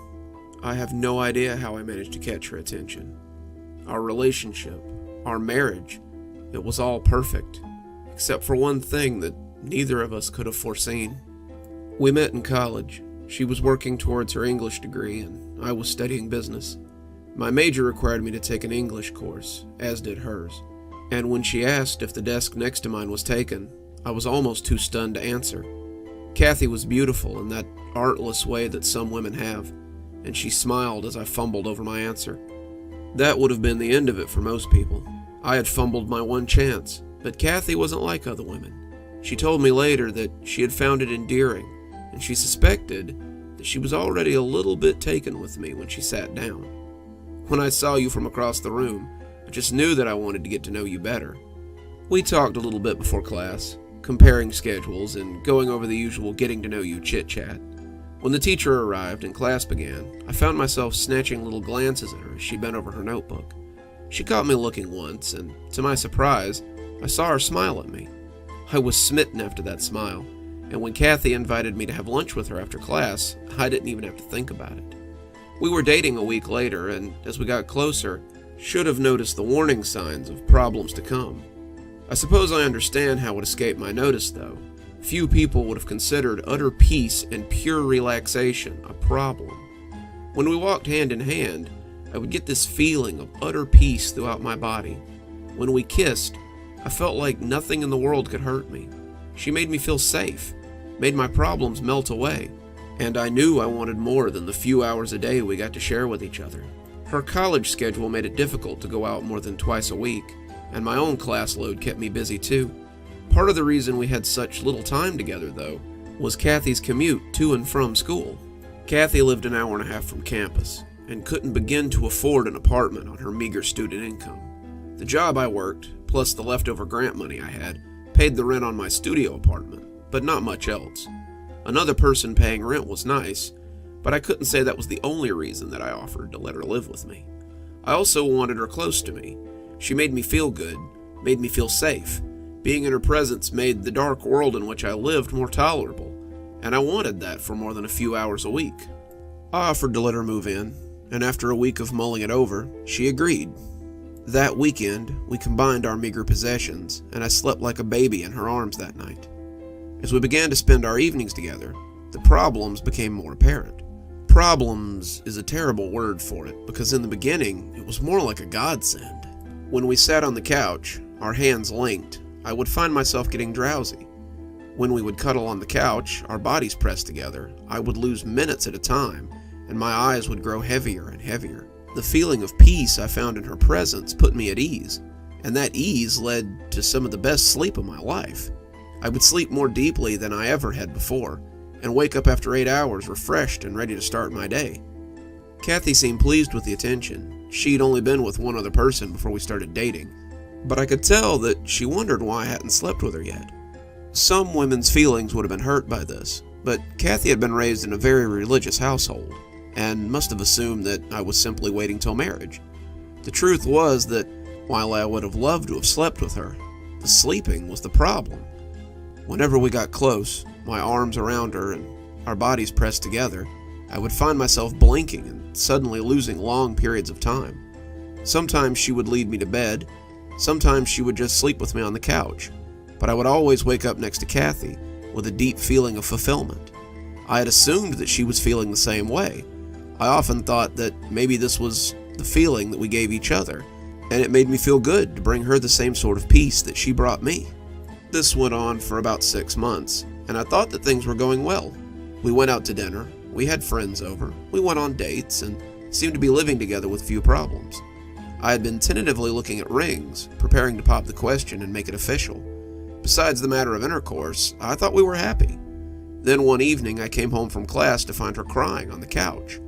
Speaker 1: I have no idea how I managed to catch her attention. Our relationship, our marriage, it was all perfect, except for one thing that neither of us could have foreseen. We met in college. She was working towards her English degree, and I was studying business. My major required me to take an English course, as did hers. And when she asked if the desk next to mine was taken, I was almost too stunned to answer. Kathy was beautiful in that artless way that some women have, and she smiled as I fumbled over my answer. That would have been the end of it for most people. I had fumbled my one chance, but Kathy wasn't like other women. She told me later that she had found it endearing, and she suspected that she was already a little bit taken with me when she sat down. When I saw you from across the room, I just knew that I wanted to get to know you better. We talked a little bit before class, comparing schedules and going over the usual getting-to-know-you chit-chat. When the teacher arrived and class began, I found myself snatching little glances at her as she bent over her notebook. She caught me looking once, and to my surprise, I saw her smile at me. I was smitten after that smile, and when Kathy invited me to have lunch with her after class, I didn't even have to think about it. We were dating a week later, and as we got closer, should have noticed the warning signs of problems to come. I suppose I understand how it escaped my notice, though. Few people would have considered utter peace and pure relaxation a problem. When we walked hand in hand, I would get this feeling of utter peace throughout my body. When we kissed, I felt like nothing in the world could hurt me. She made me feel safe, made my problems melt away, and I knew I wanted more than the few hours a day we got to share with each other. Her college schedule made it difficult to go out more than twice a week, and my own class load kept me busy too. Part of the reason we had such little time together, though, was Kathy's commute to and from school. Kathy lived an hour and a half from campus, and couldn't begin to afford an apartment on her meager student income. The job I worked, plus the leftover grant money I had, paid the rent on my studio apartment, but not much else. Another person paying rent was nice, but I couldn't say that was the only reason that I offered to let her live with me. I also wanted her close to me. She made me feel good, made me feel safe. Being in her presence made the dark world in which I lived more tolerable, and I wanted that for more than a few hours a week. I offered to let her move in, and after a week of mulling it over, she agreed. That weekend, we combined our meager possessions, and I slept like a baby in her arms that night. As we began to spend our evenings together, the problems became more apparent. Problems is a terrible word for it, because in the beginning, it was more like a godsend. When we sat on the couch, our hands linked, I would find myself getting drowsy. When we would cuddle on the couch, our bodies pressed together, I would lose minutes at a time, and my eyes would grow heavier and heavier. The feeling of peace I found in her presence put me at ease, and that ease led to some of the best sleep of my life. I would sleep more deeply than I ever had before, and wake up after 8 hours refreshed and ready to start my day. Kathy seemed pleased with the attention. She'd only been with one other person before we started dating, but I could tell that she wondered why I hadn't slept with her yet. Some women's feelings would have been hurt by this, but Kathy had been raised in a very religious household, and must have assumed that I was simply waiting till marriage. The truth was that, while I would have loved to have slept with her, the sleeping was the problem. Whenever we got close, my arms around her and our bodies pressed together, I would find myself blinking and suddenly losing long periods of time. Sometimes she would lead me to bed, sometimes she would just sleep with me on the couch, but I would always wake up next to Kathy with a deep feeling of fulfillment. I had assumed that she was feeling the same way. I often thought that maybe this was the feeling that we gave each other, and it made me feel good to bring her the same sort of peace that she brought me. This went on for about 6 months, and I thought that things were going well. We went out to dinner, we had friends over, we went on dates, and seemed to be living together with few problems. I had been tentatively looking at rings, preparing to pop the question and make it official. Besides the matter of intercourse, I thought we were happy. Then one evening I came home from class to find her crying on the couch.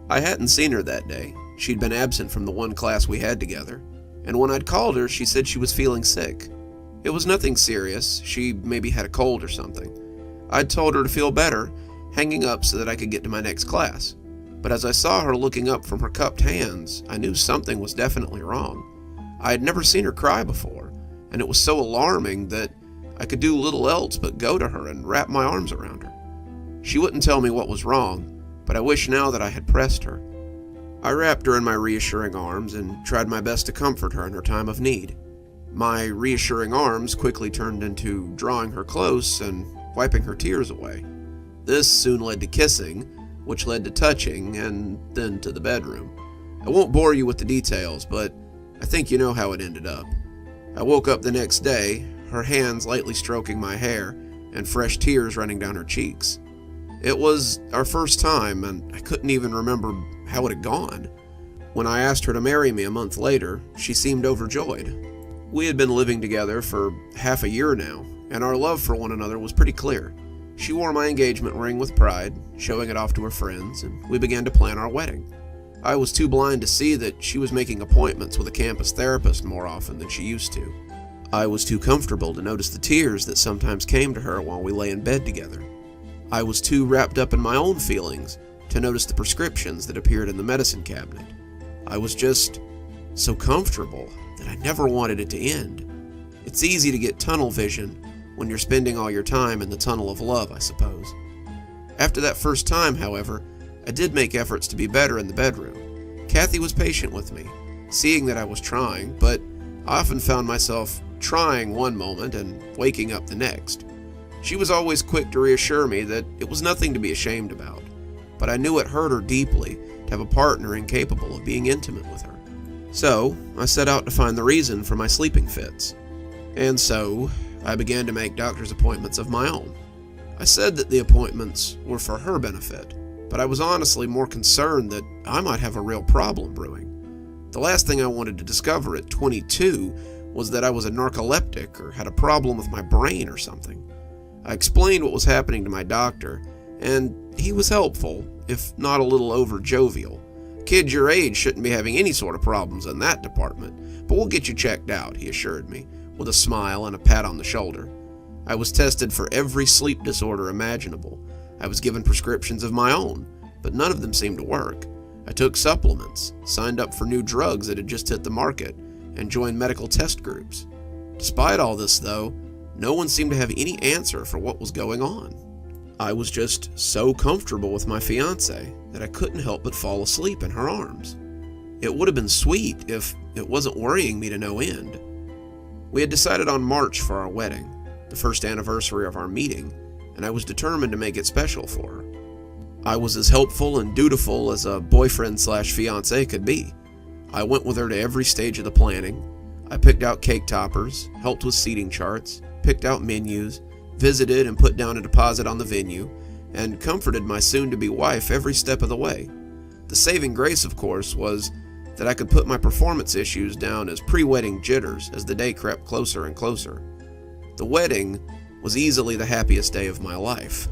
Speaker 1: I hadn't seen her that day. She'd been absent from the one class we had together, and when I'd called her, she said she was feeling sick. It was nothing serious, she maybe had a cold or something. I'd told her to feel better, hanging up so that I could get to my next class. But as I saw her looking up from her cupped hands, I knew something was definitely wrong. I had never seen her cry before, and it was so alarming that I could do little else but go to her and wrap my arms around her. She wouldn't tell me what was wrong, but I wish now that I had pressed her. I wrapped her in my reassuring arms and tried my best to comfort her in her time of need. My reassuring arms quickly turned into drawing her close and wiping her tears away. This soon led to kissing, which led to touching, and then to the bedroom. I won't bore you with the details, but I think you know how it ended up. I woke up the next day, her hands lightly stroking my hair, and fresh tears running down her cheeks. It was our first time, and I couldn't even remember how it had gone. When I asked her to marry me a month later, she seemed overjoyed. We had been living together for half a year now, and our love for one another was pretty clear. She wore my engagement ring with pride, showing it off to her friends, and we began to plan our wedding. I was too blind to see that she was making appointments with a campus therapist more often than she used to. I was too comfortable to notice the tears that sometimes came to her while we lay in bed together. I was too wrapped up in my own feelings to notice the prescriptions that appeared in the medicine cabinet. I was just so comfortable that I never wanted it to end. It's easy to get tunnel vision when you're spending all your time in the tunnel of love, I suppose. After that first time, however, I did make efforts to be better in the bedroom. Kathy was patient with me, seeing that I was trying, but I often found myself trying one moment and waking up the next. She was always quick to reassure me that it was nothing to be ashamed about, but I knew it hurt her deeply to have a partner incapable of being intimate with her. So, I set out to find the reason for my sleeping fits. And so, I began to make doctor's appointments of my own. I said that the appointments were for her benefit, but I was honestly more concerned that I might have a real problem brewing. The last thing I wanted to discover at 22 was that I was a narcoleptic or had a problem with my brain or something. I explained what was happening to my doctor, and he was helpful, if not a little over-jovial. Kids your age shouldn't be having any sort of problems in that department, but we'll get you checked out, he assured me, with a smile and a pat on the shoulder. I was tested for every sleep disorder imaginable. I was given prescriptions of my own, but none of them seemed to work. I took supplements, signed up for new drugs that had just hit the market, and joined medical test groups. Despite all this, though, no one seemed to have any answer for what was going on. I was just so comfortable with my fiancée that I couldn't help but fall asleep in her arms. It would have been sweet if it wasn't worrying me to no end. We had decided on March for our wedding, the first anniversary of our meeting, and I was determined to make it special for her. I was as helpful and dutiful as a boyfriend/fiancé could be. I went with her to every stage of the planning. I picked out cake toppers, helped with seating charts, picked out menus, visited and put down a deposit on the venue, and comforted my soon-to-be wife every step of the way. The saving grace, of course, was that I could put my performance issues down as pre-wedding jitters as the day crept closer and closer. The wedding was easily the happiest day of my life.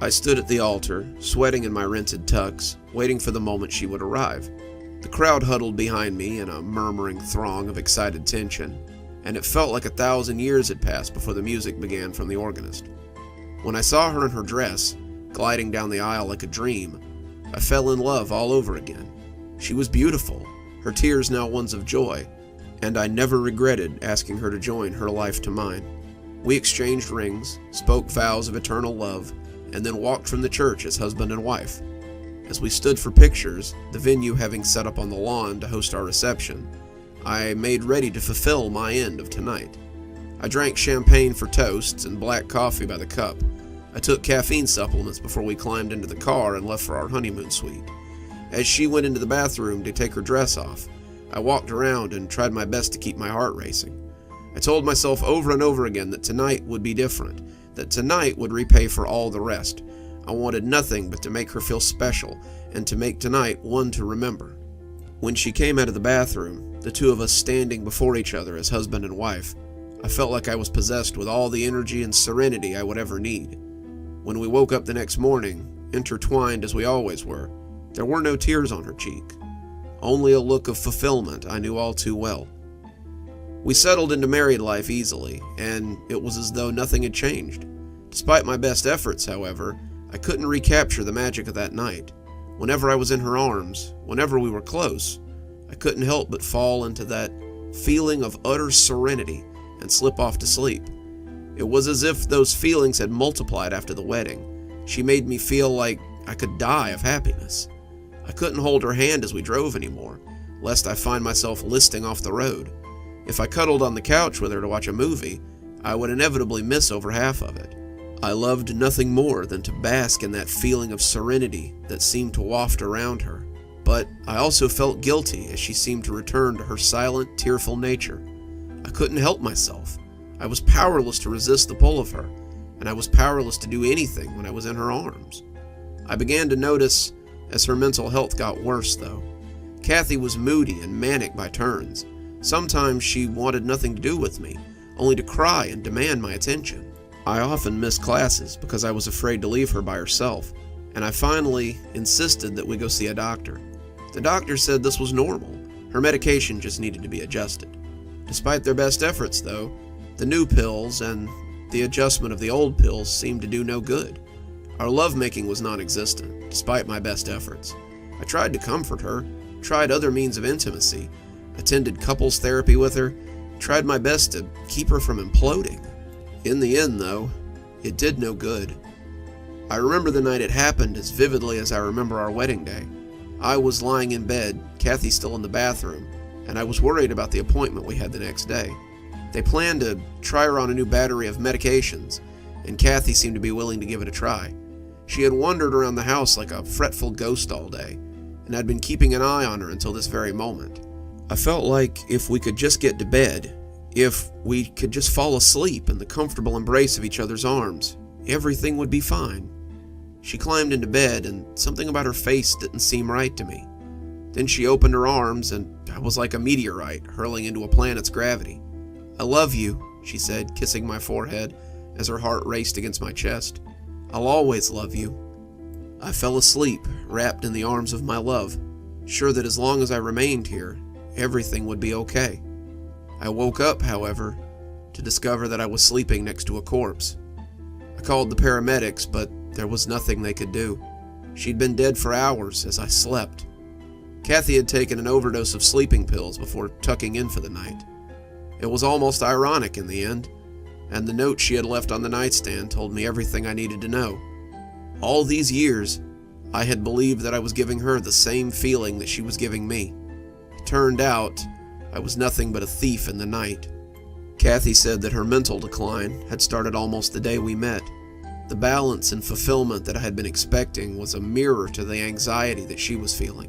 Speaker 1: I stood at the altar, sweating in my rented tux, waiting for the moment she would arrive. The crowd huddled behind me in a murmuring throng of excited tension, and it felt like 1,000 years had passed before the music began from the organist. When I saw her in her dress, gliding down the aisle like a dream, I fell in love all over again. She was beautiful, her tears now ones of joy, and I never regretted asking her to join her life to mine. We exchanged rings, spoke vows of eternal love, and then walked from the church as husband and wife. As we stood for pictures, the venue having set up on the lawn to host our reception, I made ready to fulfill my end of tonight. I drank champagne for toasts and black coffee by the cup. I took caffeine supplements before we climbed into the car and left for our honeymoon suite. As she went into the bathroom to take her dress off, I walked around and tried my best to keep my heart racing. I told myself over and over again that tonight would be different, that tonight would repay for all the rest. I wanted nothing but to make her feel special and to make tonight one to remember. When she came out of the bathroom, the two of us standing before each other as husband and wife, I felt like I was possessed with all the energy and serenity I would ever need. When we woke up the next morning, intertwined as we always were, there were no tears on her cheek, only a look of fulfillment I knew all too well. We settled into married life easily, and it was as though nothing had changed. Despite my best efforts, however, I couldn't recapture the magic of that night. Whenever I was in her arms, whenever we were close, I couldn't help but fall into that feeling of utter serenity and slip off to sleep. It was as if those feelings had multiplied after the wedding. She made me feel like I could die of happiness. I couldn't hold her hand as we drove anymore, lest I find myself listing off the road. If I cuddled on the couch with her to watch a movie, I would inevitably miss over half of it. I loved nothing more than to bask in that feeling of serenity that seemed to waft around her, but I also felt guilty as she seemed to return to her silent, tearful nature. I couldn't help myself. I was powerless to resist the pull of her, and I was powerless to do anything when I was in her arms. I began to notice as her mental health got worse, though. Kathy was moody and manic by turns. Sometimes she wanted nothing to do with me, only to cry and demand my attention. I often missed classes because I was afraid to leave her by herself, and I finally insisted that we go see a doctor. The doctor said this was normal. Her medication just needed to be adjusted. Despite their best efforts, though, The new pills and the adjustment of the old pills seemed to do no good. Our lovemaking was non-existent, despite my best efforts. I tried to comfort her, tried other means of intimacy, attended couples therapy with her, tried my best to keep her from imploding. In the end, though, it did no good. I remember the night it happened as vividly as I remember our wedding day. I was lying in bed, Kathy still in the bathroom, and I was worried about the appointment we had the next day. They planned to try her on a new battery of medications, and Kathy seemed to be willing to give it a try. She had wandered around the house like a fretful ghost all day, and I'd been keeping an eye on her until this very moment. I felt like if we could just get to bed, if we could just fall asleep in the comfortable embrace of each other's arms, everything would be fine. She climbed into bed, and something about her face didn't seem right to me. Then she opened her arms, and I was like a meteorite hurling into a planet's gravity. "I love you," she said, kissing my forehead as her heart raced against my chest. "I'll always love you." I fell asleep, wrapped in the arms of my love, sure that as long as I remained here, everything would be okay. I woke up, however, to discover that I was sleeping next to a corpse. I called the paramedics, but there was nothing they could do. She'd been dead for hours as I slept. Kathy had taken an overdose of sleeping pills before tucking in for the night. It was almost ironic in the end, and the note she had left on the nightstand told me everything I needed to know. All these years, I had believed that I was giving her the same feeling that she was giving me. It turned out, I was nothing but a thief in the night. Kathy said that her mental decline had started almost the day we met. The balance and fulfillment that I had been expecting was a mirror to the anxiety that she was feeling.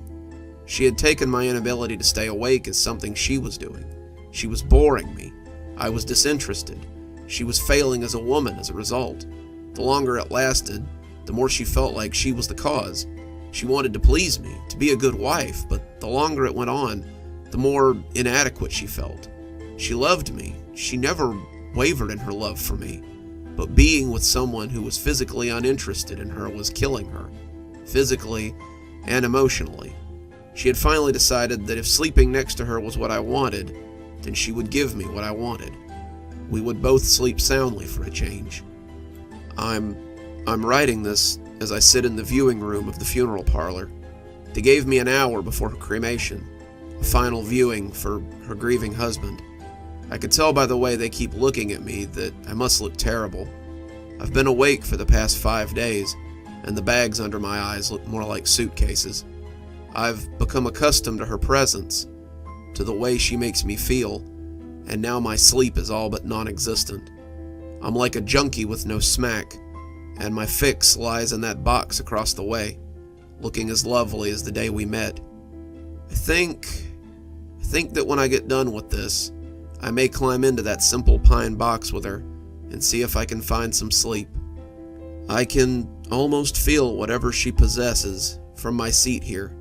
Speaker 1: She had taken my inability to stay awake as something she was doing. She was boring me. I was disinterested. She was failing as a woman as a result. The longer it lasted, the more she felt like she was the cause. She wanted to please me, to be a good wife, but the longer it went on, the more inadequate she felt. She loved me. She never wavered in her love for me. But being with someone who was physically uninterested in her was killing her, physically and emotionally. She had finally decided that if sleeping next to her was what I wanted, then she would give me what I wanted. We would both sleep soundly for a change. I'm writing this as I sit in the viewing room of the funeral parlor. They gave me an hour before her cremation, a final viewing for her grieving husband. I could tell by the way they keep looking at me that I must look terrible. I've been awake for the past 5 days, and the bags under my eyes look more like suitcases. I've become accustomed to her presence, to the way she makes me feel, and now my sleep is all but non-existent. I'm like a junkie with no smack, and my fix lies in that box across the way, looking as lovely as the day we met. I think that when I get done with this, I may climb into that simple pine box with her and see if I can find some sleep. I can almost feel whatever she possesses from my seat here,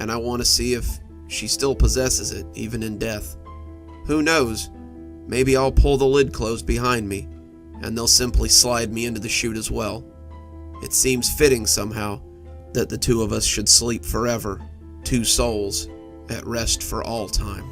Speaker 1: and I want to see if she still possesses it even in death. Who knows? Maybe I'll pull the lid closed behind me, and they'll simply slide me into the chute as well. It seems fitting somehow that the two of us should sleep forever, two souls at rest for all time.